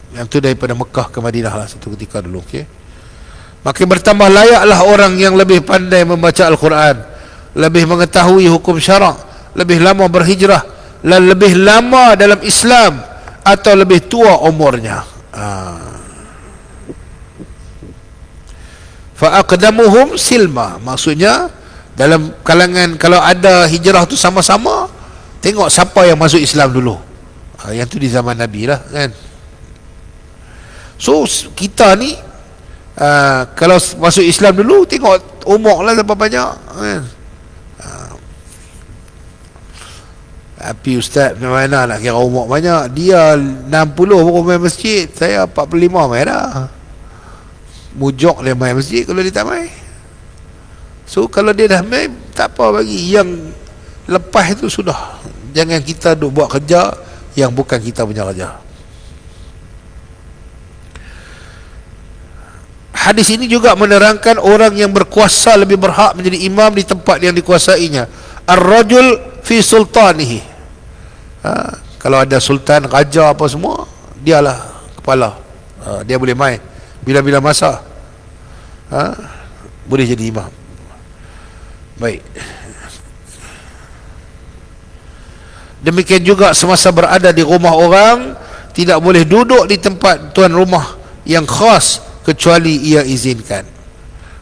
Speaker 2: Yang tu daripada Mekah ke Madinah lah satu ketika dulu. Okay? Makin bertambah layaklah orang yang lebih pandai membaca Al-Quran, lebih mengetahui hukum syarak, lebih lama berhijrah dan lebih lama dalam Islam atau lebih tua umurnya. Fa'aqdamuhum silma, maksudnya dalam kalangan kalau ada hijrah tu sama-sama, tengok siapa yang masuk Islam dulu. Yang tu di zaman Nabi lah kan. So kita ni kalau masuk Islam dulu, tengok umur lah berapa banyak kan. Tapi ustaz macam mana nak kira umur banyak? Dia 60 baru main masjid, saya 45 main dah. Mujok dia main masjid kalau dia tak main. So kalau dia dah main, tak apa bagi. Yang lepas itu sudah. Jangan kita duk buat kerja yang bukan kita punya kerja. Hadis ini juga menerangkan orang yang berkuasa lebih berhak menjadi imam di tempat yang dikuasainya. Ar-rajul fi sultanihi. Kalau ada sultan, raja apa semua, dialah kepala. Dia boleh main bila-bila masa. Boleh jadi imam. Baik. Demikian juga semasa berada di rumah orang, tidak boleh duduk di tempat tuan rumah yang khas kecuali ia izinkan.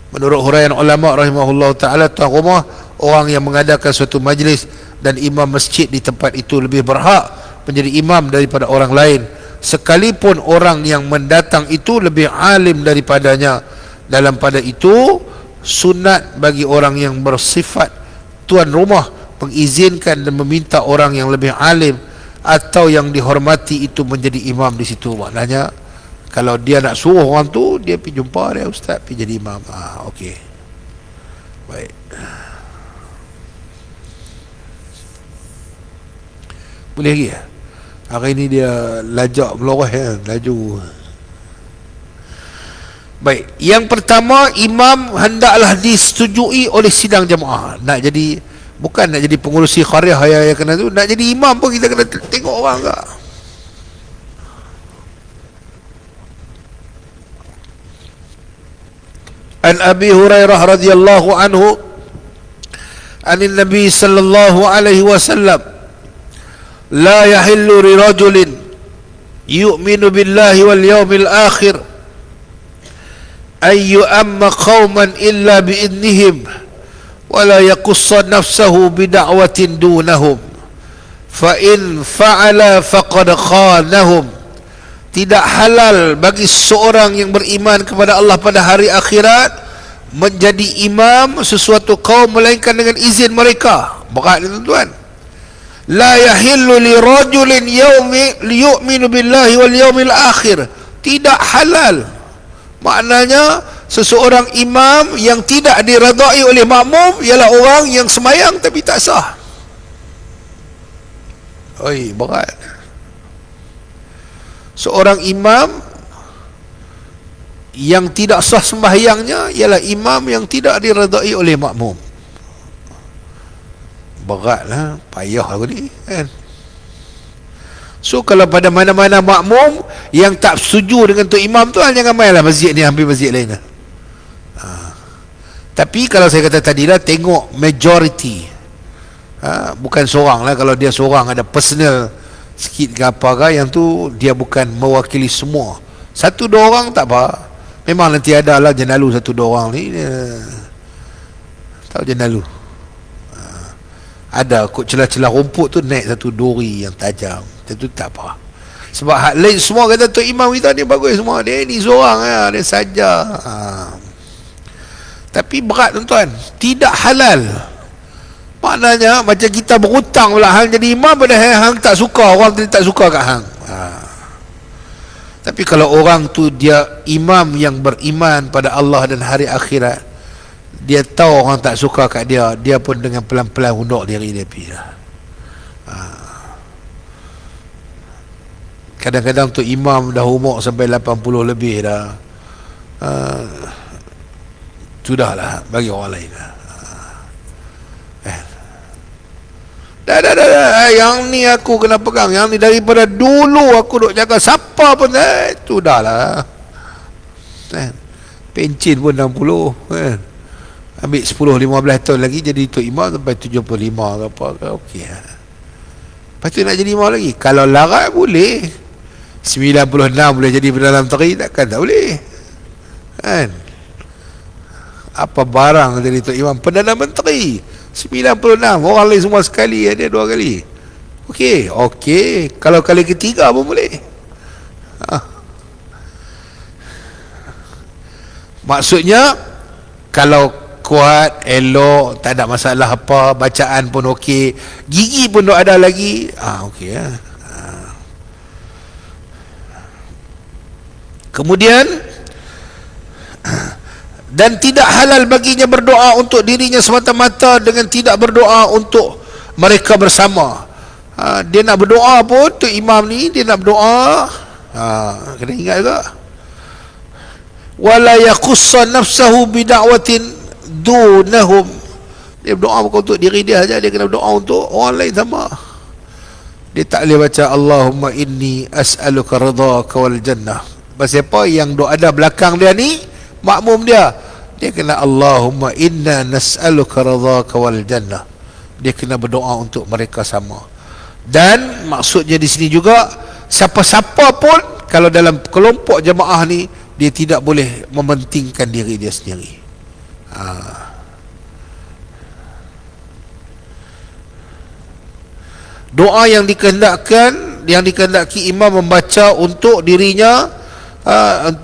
Speaker 2: Menurut huraian ulama rahimahullah ta'ala, tuan rumah, orang yang mengadakan suatu majlis dan imam masjid di tempat itu lebih berhak menjadi imam daripada orang lain, sekalipun orang yang mendatang itu lebih alim daripadanya Dalam pada itu, sunat bagi orang yang bersifat tuan rumah mengizinkan dan meminta orang yang lebih alim atau yang dihormati itu menjadi imam di situ. Maknanya kalau dia nak suruh orang tu, dia pergi jumpa dia, ustaz, pergi jadi imam. Okey. Baik. Boleh lagi ya? Hari ini dia lajak meloreh kan, laju. Baik, yang pertama, imam hendaklah disetujui oleh sidang jemaah. Nak jadi, bukan nak jadi pengurusi qaryah yang kena tu, nak jadi imam pun kita kena tengok orang ke. An Abi Hurairah radhiyallahu anhu anin Nabi sallallahu alaihi wasallam, la yahillu li rajulin yu'minu billahi wal yawmil akhir ay yu'amma qauman illa biidnihim wa la yaqussa nafsahu bida'watin dunahum fa in fa'ala faqad khanahum. Tidak halal bagi seorang yang beriman kepada Allah pada hari akhirat menjadi imam sesuatu kaum melainkan dengan izin mereka. Berat ni tuan-tuan. La yahillu li rajulin yu'minu billahi wal yawmil akhir. Tidak halal, maknanya seseorang imam yang tidak diredai oleh makmum ialah orang yang semayang tapi tak sah. Oi, berat. Seorang imam yang tidak sah sembahyangnya ialah imam yang tidak diredai oleh makmum. Beratlah, payah aku ni kan. So kalau pada mana-mana makmum yang tak setuju dengan tu imam tu, jangan mainlah masjid ni, ambil masjid lain lah. Tapi kalau saya kata tadi lah, tengok majority. Bukan seorang lah. Kalau dia seorang ada personal sikit ke apa ke, yang tu dia bukan mewakili semua. Satu dua orang tak apa. Memang nanti ada lah jenalu satu dua orang ni, tahu jenalu, ada kot celah-celah rumput tu naik satu duri yang tajam. Itu tak apa. Sebab hak lain semua kata tu imam kita ni bagus semua, dia ni seorang ya, dia saja. Tapi berat tuan-tuan, tidak halal. Maknanya macam kita berhutang pula hang jadi imam, pada hang tak suka, orang tu tak suka kat hang. Tapi kalau orang tu dia imam yang beriman pada Allah dan hari akhirat, dia tahu orang tak suka kat dia, dia pun dengan pelan-pelan undur diri dia pergi lah. Kadang-kadang tu imam dah umur sampai 80 lebih dah, sudahlah, bagi orang lain lah. Dah, yang ni aku kena pegang, yang ni daripada dulu aku duk jaga, siapa pun tu dah lah. Pencin pun 60 kan. Ambil 10-15 tahun lagi jadi tu imam sampai 75 ke apa ke, okey lah. Lepas tu nak jadi imam lagi, kalau larat boleh 96 boleh jadi Perdana Menteri, takkan tak boleh kan. Apa barang jadi tu imam Perdana Menteri 96, orang lain semua sekali, dia 2 kali. Okey, kalau kali ketiga pun boleh. Maksudnya kalau kuat, elok, tak ada masalah apa, bacaan pun okey, gigi pun ada lagi, okey lah. Kemudian, dan tidak halal baginya berdoa untuk dirinya semata-mata dengan tidak berdoa untuk mereka bersama. Dia nak berdoa pun, tu imam ni dia nak berdoa, kena ingat juga, wala yaqussa nafsahu bida'watin dunahum. Dia berdoa bukan untuk diri dia saja, dia kena berdoa untuk orang lain sama. Dia tak boleh baca Allahumma inni as'aluka ridhaka wal jannah. Pasal apa? Yang doa ada belakang dia ni makmum dia, dia kena Allahumma inna nas'aluka ridhaka wal jannah. Dia kena berdoa untuk mereka sama. Dan maksudnya di sini juga, siapa-siapa pun kalau dalam kelompok jemaah ni, dia tidak boleh mementingkan diri dia sendiri. Doa yang dikehendaki imam membaca untuk dirinya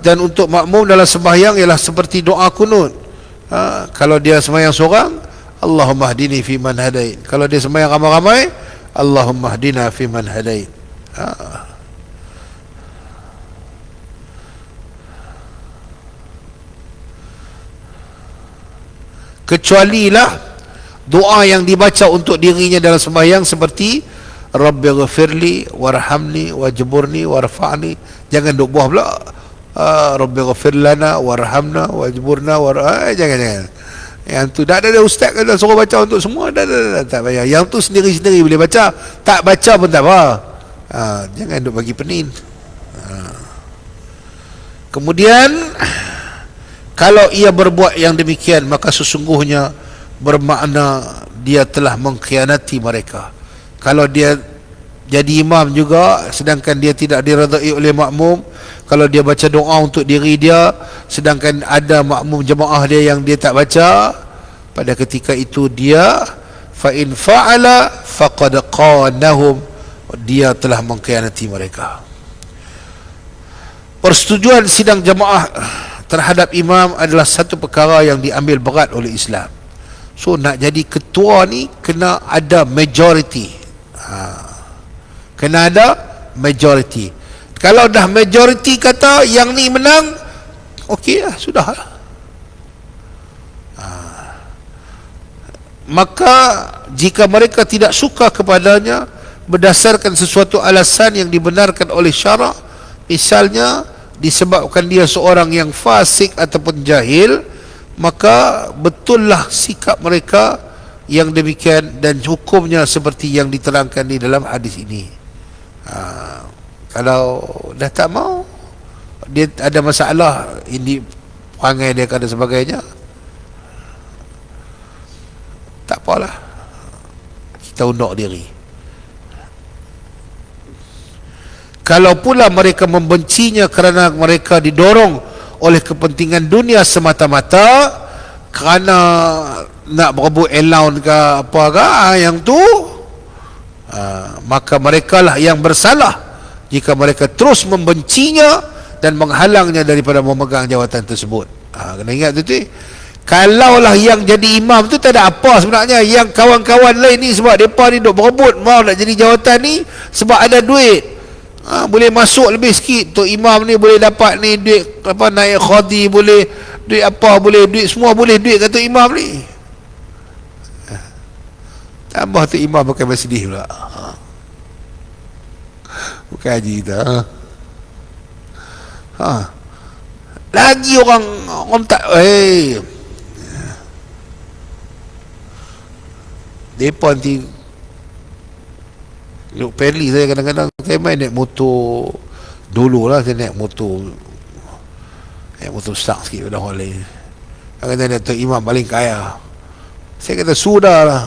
Speaker 2: Dan untuk makmum dalam sembahyang ialah seperti doa kunut. Kalau dia sembahyang seorang, Allahumma hdini fi man hadait. Kalau dia sembahyang ramai-ramai, Allahumma hdina fi man hadait. Kecualilah doa yang dibaca untuk dirinya dalam sembahyang seperti Rabbighfirli warhamni wajburni warfa'ni. Jangan duk buah pula Rabbighfir lana warhamna wajburna jangan. Yang tu dah ada ustaz kan dah suruh baca untuk semua, dah tak payah. Yang tu sendiri-sendiri boleh baca, tak baca pun tak apa. Jangan duk bagi penin. Kemudian kalau ia berbuat yang demikian, maka sesungguhnya bermakna dia telah mengkhianati mereka. Kalau dia jadi imam juga sedangkan dia tidak diredai oleh makmum, kalau dia baca doa untuk diri dia sedangkan ada makmum jemaah dia yang dia tak baca, pada ketika itu dia fa in fa'ala faqad qanahum, dia telah mengkhianati mereka. Persetujuan sidang jemaah terhadap imam adalah satu perkara yang diambil berat oleh Islam. So nak jadi ketua ni kena ada majority. Kena ada majority. Kalau dah majority kata yang ni menang, okey lah, sudah lah. Maka jika mereka tidak suka kepadanya berdasarkan sesuatu alasan yang dibenarkan oleh syarak, misalnya disebabkan dia seorang yang fasik ataupun jahil, maka betullah sikap mereka yang demikian dan hukumnya seperti yang diterangkan di dalam hadis ini. Kalau dah tak mau, dia ada masalah ini perangai dia dan sebagainya, tak apalah, kita undur diri. Kalau pula mereka membencinya kerana mereka didorong oleh kepentingan dunia semata-mata, kerana nak berebut allowance ke apa ke, yang tu maka merekalah yang bersalah jika mereka terus membencinya dan menghalangnya daripada memegang jawatan tersebut. Kena ingat tu. Kalaulah yang jadi imam tu tak ada apa sebenarnya, yang kawan-kawan lain ni sebab mereka ni duk berebut mau nak jadi jawatan ni sebab ada duit, boleh masuk lebih sikit. Tok imam ni boleh dapat ni duit apa, naik khadi boleh, duit apa boleh, duit semua boleh, duit kata imam ni. Tambah tu imam pakai Mercedes pula. Bukan haji kita. Lagi orang tak depa nanti Duk Perli saya kadang-kadang saya main naik motor. Dulu lah saya naik motor start sikit pada orang lain. Kadang-kadang Datuk Imam paling kaya. Saya kata sudah lah,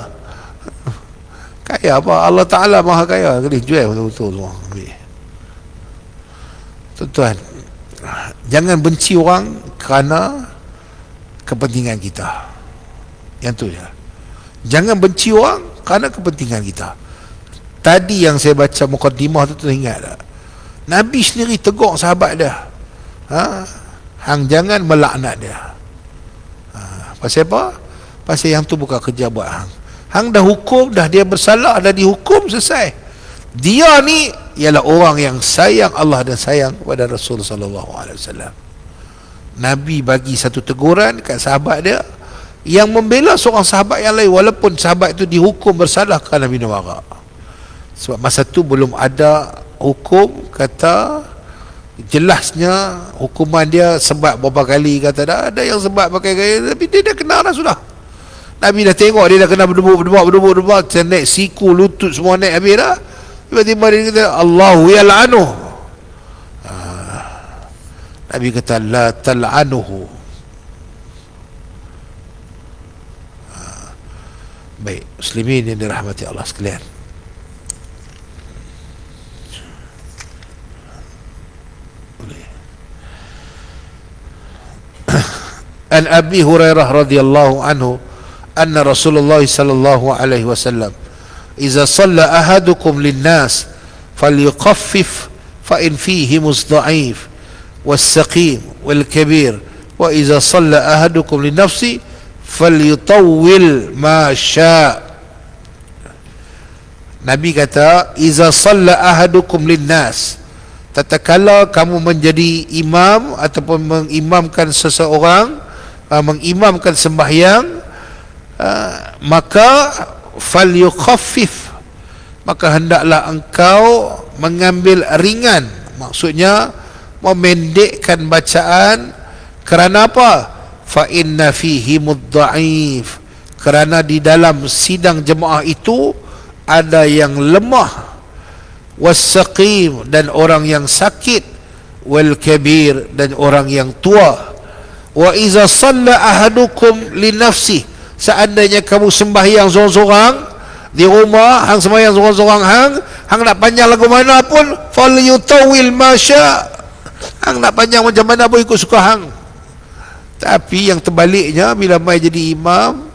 Speaker 2: kaya apa, Allah Ta'ala maha kaya. Kena jual betul-betul semua. Tuan-tuan, jangan benci orang kerana kepentingan kita. Yang tu je. Jangan benci orang kerana kepentingan kita. Tadi yang saya baca mukadimah tu teringat tak? Nabi sendiri tegur sahabat dia, hang jangan melaknat dia. Pasal apa? Pasal yang tu bukan kerja buat hang. Hang dah hukum, dah dia bersalah, dah dihukum, selesai. Dia ni ialah orang yang sayang Allah dan sayang kepada Rasul sallallahu alaihi wasallam. Nabi bagi satu teguran kat sahabat dia yang membela seorang sahabat yang lain walaupun sahabat itu dihukum bersalah kerana minum arak. Sebab masa tu belum ada hukum kata jelasnya hukuman dia sebab berapa kali, kata dah ada yang sebab pakai gaya, tapi dia dah kena dah sudah. Nabi dah tengok dia dah kena berdebak, naik siku, lutut semua naik habis dah. Tiba-tiba dia kata Allahu yal'anuh. Nabi kata la tal'anuhu. Baik, muslimin yang dirahmati Allah sekalian. An Abi Hurairah radhiyallahu anhu anna Rasulullah sallallahu alaihi wasallam idza shalla ahadukum lin-nas falyukhaffif fa in fihim dha'if was-saqim wal-kabir wa iza shalla ahadukum li nafsi falyutawwil ma syaa. Nabi kata iza shalla ahadukum linnas, tatkala kamu menjadi imam ataupun mengimamkan seseorang, mengimamkan sembahyang, maka falyukhaffif, maka hendaklah engkau mengambil ringan, maksudnya memendekkan bacaan. Kerana apa? Fa inna fihi mudda'if, kerana di dalam sidang jemaah itu ada yang lemah, was-saqim, dan orang yang sakit, wal kabir, dan orang yang tua. Wa iza shalla ahadukum li nafsi, seandainya kamu sembahyang seorang-seorang di rumah, hang sembahyang seorang-seorang, hang nak panjang lagu mana pun, falyutawil ma syaa, hang nak panjang macam mana pun ikut suka hang. Tapi yang terbaliknya, bila mai jadi imam,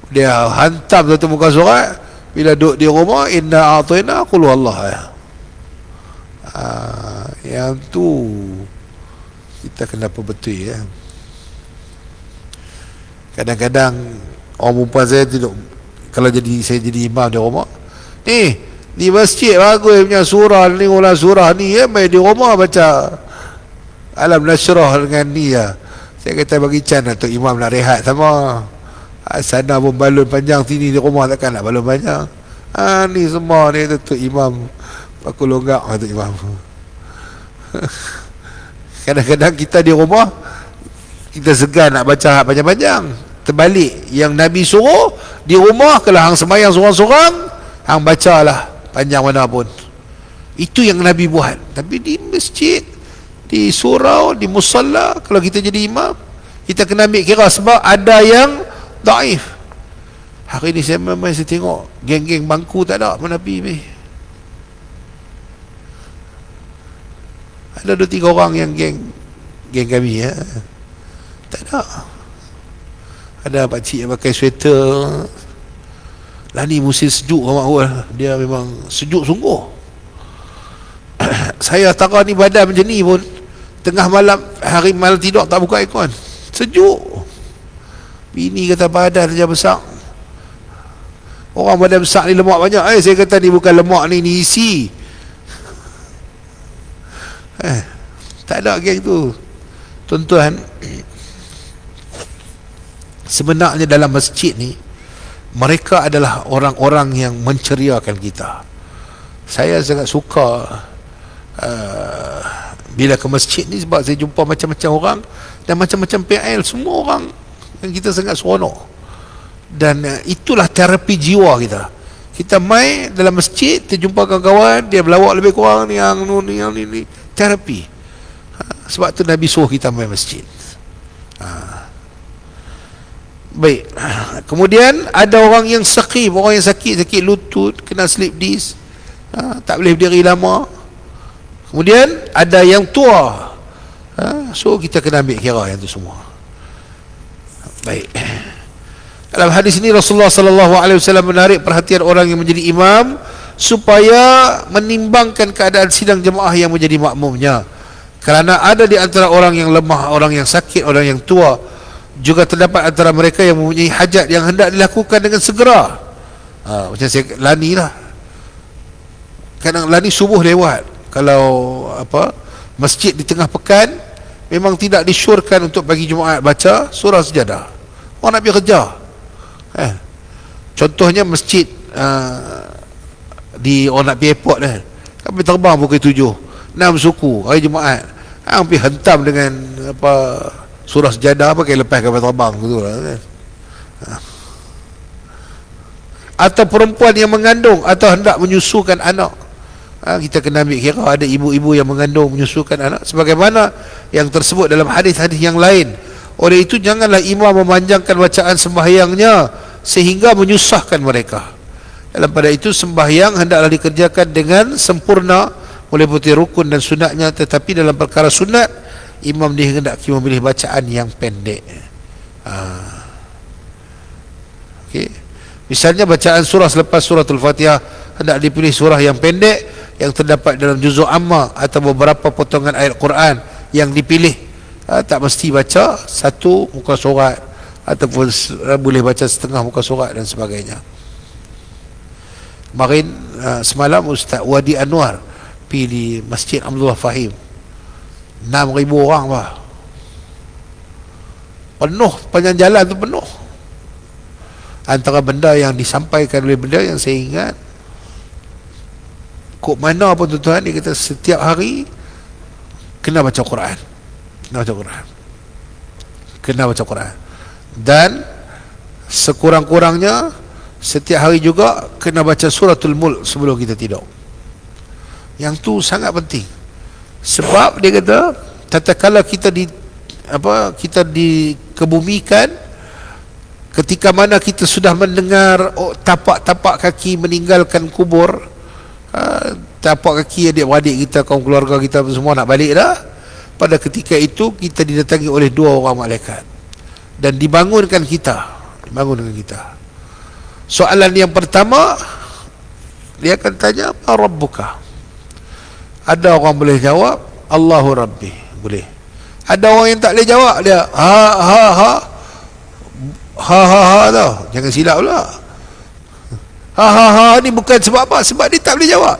Speaker 2: dia hantam satu muka surat. Bila duduk di rumah, inna a'tayna qul huwallah. Yang tu kita kenapa betul ya. Kadang-kadang orang perempuan saya tidak, kalau saya jadi imam di rumah, di masjid bagus punya surah ni, ulang surah ni ya, mai di rumah baca Alam Nashrah dengan ni ya. Saya kata bagi can untuk imam nak rehat sama. Sana pun balon panjang, sini di rumah takkan nak balon panjang. Ni semua ni untuk imam, aku longgak untuk imam. Kadang-kadang kita di rumah, kita segan nak baca panjang-panjang. Terbalik, yang Nabi suruh di rumah, kalau hang sembahyang seorang-seorang, hang bacalah panjang mana pun. Itu yang Nabi buat. Tapi di masjid, di surau, di musalla, kalau kita jadi imam, kita kena ambil kira, sebab ada yang daif. Hari ni saya tengok geng-geng bangku tak ada pun Nabi ni. Ada 2-3 orang yang geng kami ya. Tak ada. Ada pakcik yang pakai sweater. Lah ni musim sejuk mak, dia memang sejuk sungguh. Saya tara ni badan macam ni pun, tengah malam, hari malam tidur tak buka aircon, sejuk. Bini kata badan saja besar. Orang badan besar ni lemak banyak. Saya kata ni bukan lemak ni isi. Tak ada geng tu. Tuan-tuan, sebenarnya dalam masjid ni, mereka adalah orang-orang yang menceriakan kita. Saya sangat suka bila ke masjid ni, sebab saya jumpa macam-macam orang dan macam-macam PL, semua orang yang kita sangat seronok. Dan itulah terapi jiwa kita. Kita mai dalam masjid, terjumpa kawan-kawan, dia berlawak lebih kurang ni, yang ni, terapi. Sebab tu Nabi suruh kita mai masjid. Baik. Kemudian ada orang yang sakit, orang yang sakit lutut, kena slip disc, tak boleh berdiri lama. Kemudian ada yang tua, so kita kena ambil kira yang tu semua. Baik. Dalam hadis ini Rasulullah sallallahu alaihi wasallam menarik perhatian orang yang menjadi imam supaya menimbangkan keadaan sidang jemaah yang menjadi makmumnya. Kerana ada di antara orang yang lemah, orang yang sakit, orang yang tua, juga terdapat antara mereka yang mempunyai hajat yang hendak dilakukan dengan segera. Macam saya lani lah. Kadang lani subuh lewat. Kalau masjid di tengah pekan, memang tidak disyorkan untuk bagi Jumaat baca surah Sajadah. Orang nak pergi kerja. Contohnya masjid di orang nak pergi airport kan, kami terbang pukul 7, 6 suku hari Jumaat, pergi hentam dengan surah Sajadah, pakai lepas kapal terbang gitu lah kan. Atau perempuan yang mengandung atau hendak menyusukan anak, kita kena ambil kira ada ibu-ibu yang mengandung menyusukan anak, sebagaimana yang tersebut dalam hadis-hadis yang lain. Oleh itu janganlah imam memanjangkan bacaan sembahyangnya sehingga menyusahkan mereka. Dalam pada itu sembahyang hendaklah dikerjakan dengan sempurna meliputi rukun dan sunatnya, tetapi dalam perkara sunat imam dihendaki memilih bacaan yang pendek. Okey. Misalnya bacaan surah selepas suratul Fatihah hendak dipilih surah yang pendek yang terdapat dalam juzuk amma atau beberapa potongan ayat Quran yang dipilih. Tak mesti baca satu muka surat, ataupun boleh baca setengah muka surat dan sebagainya. Kemarin semalam Ustaz Wadi Anwar pergi di Masjid Abdullah Fahim, 6,000 orang bah. Penuh, panjang jalan tu penuh. Antara benda yang disampaikan oleh benda yang saya ingat, kok mana pun tuan-tuan, dia kata setiap hari kena baca Quran. Kena baca Quran. Kena baca Quran. Dan sekurang-kurangnya setiap hari juga kena baca suratul Mulk sebelum kita tidur. Yang tu sangat penting. Sebab dia kata tatkala kita dikebumikan, ketika mana kita sudah mendengar tapak-tapak kaki meninggalkan kubur, tapak kaki adik-beradik kita, kaum keluarga kita semua nak balik dah, pada ketika itu kita didatangi oleh 2 orang malaikat dan dibangunkan kita. Soalan yang pertama, dia akan tanya, apa Rabbuka? Ada orang boleh jawab, Allahu Rabbi, boleh. Ada orang yang tak boleh jawab, dia ha tau. Jangan silap pula. Ha ni bukan sebab apa? Sebab dia tak boleh jawab.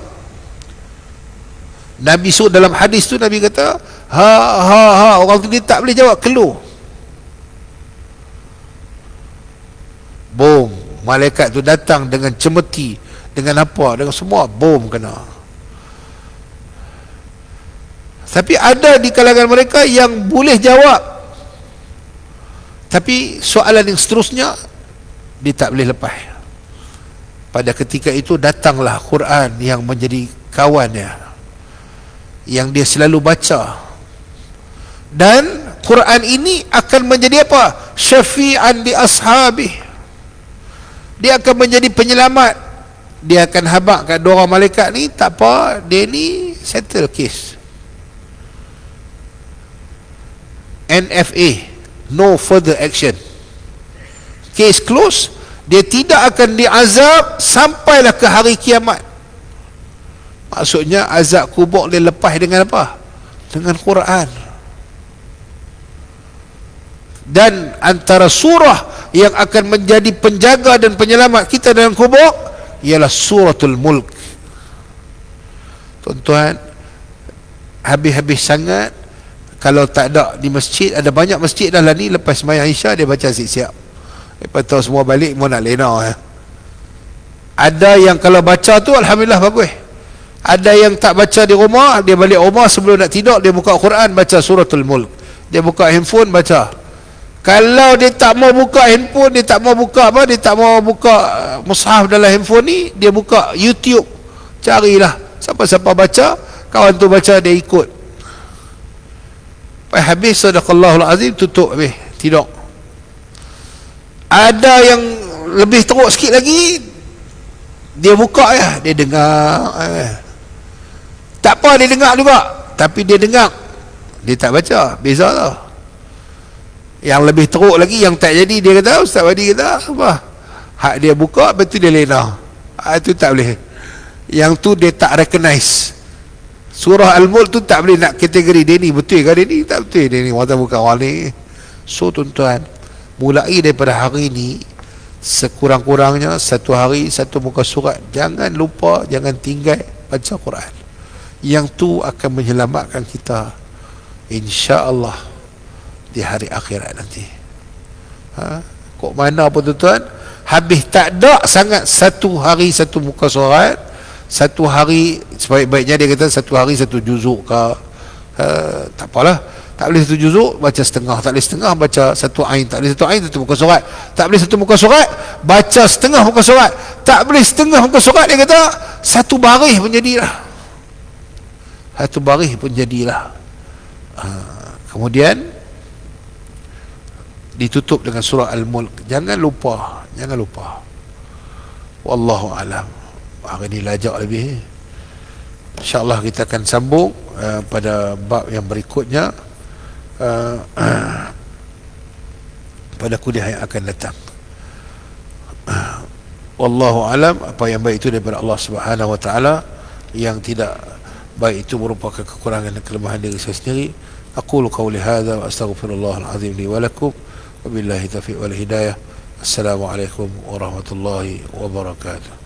Speaker 2: Nabi suruh dalam hadis tu, Nabi kata ha, orang tu dia tak boleh jawab, keluh. Boom, malaikat tu datang dengan cemeti, dengan apa, dengan semua, boom, kena. Tapi ada di kalangan mereka yang boleh jawab, tapi soalan yang seterusnya dia tak boleh lepas. Pada ketika itu datanglah Quran yang menjadi kawannya, yang dia selalu baca. Dan Quran ini akan menjadi apa? Syafi'an li ashabih. Dia akan menjadi penyelamat. Dia akan habaq kat 2 orang malaikat ni, tak apa, dia ni settle case. NFA, no further action, case close. Dia tidak akan diazab sampailah ke hari kiamat. Maksudnya azab kubur dia lepas dengan apa? Dengan Quran. Dan antara surah yang akan menjadi penjaga dan penyelamat kita dalam kubur ialah suratul Mulk. Tuan-tuan, habis-habis sangat. Kalau tak ada di masjid, ada banyak masjid dah lah ni, lepas sembahyang Isya dia baca siap-siap. Lepas tu semua balik mau nak lena. Ada yang kalau baca tu alhamdulillah bagus. Ada yang tak baca di rumah, dia balik rumah sebelum nak tidur dia buka Quran, baca suratul Mulk. Dia buka handphone baca. Kalau dia tak mau buka handphone, dia tak mau buka apa, dia tak mau buka mushaf dalam handphone ni, dia buka YouTube. Carilah siapa-siapa baca, kawan tu baca, dia ikut. Habis sadaqallahul azim, tutup habis, tidur. Ada yang lebih teruk sikit lagi, dia buka ya, dia dengar. Tak apa dia dengar juga, tapi dia dengar, dia tak baca. Beza tau. Yang lebih teruk lagi, yang tak jadi, dia kata, Ustaz Wadi kata apa? Hak dia buka, lepas tu dia lena. Itu tak boleh. Yang tu dia tak recognize. Surah Al-Mulk tu tak boleh nak kategori dia ni betul ke dia ni, tak betul dia ni, mata bukan orang ni. So tuan-tuan, mulai daripada hari ni, sekurang-kurangnya 1 hari 1 muka surat. Jangan lupa, jangan tinggal baca Quran. Yang tu akan menyelamatkan kita insya-Allah di hari akhirat nanti. Kok mana pun tuan-tuan, habis tak ada sangat 1 hari 1 muka surat. 1 hari, sebaik-baiknya dia kata 1 hari 1 juzuk ke, tak apalah. Tak boleh 1 juzuk, baca setengah. Tak boleh setengah, baca 1 ain. Tak boleh 1 ain, 1 muka surat. Tak boleh 1 muka surat, baca setengah muka surat. Tak boleh setengah muka surat, dia kata 1 baris pun jadilah. 1 baris pun jadilah. Kemudian ditutup dengan surah Al-Mulk. Jangan lupa, jangan lupa. Wallahu alam. Hari ni lajak lebih. InsyaAllah kita akan sambung pada bab yang berikutnya, pada kuliah yang akan datang. Wallahu alam. Apa yang baik itu daripada Allah Subhanahu wa taala, yang tidak baik itu merupakan kekurangan dan kelemahan diri saya sendiri. aqulu qawli hadha wa astaghfirullah al-azim li wa lakum wa billahi taufiq wal hidayah. Assalamualaikum warahmatullahi wabarakatuh.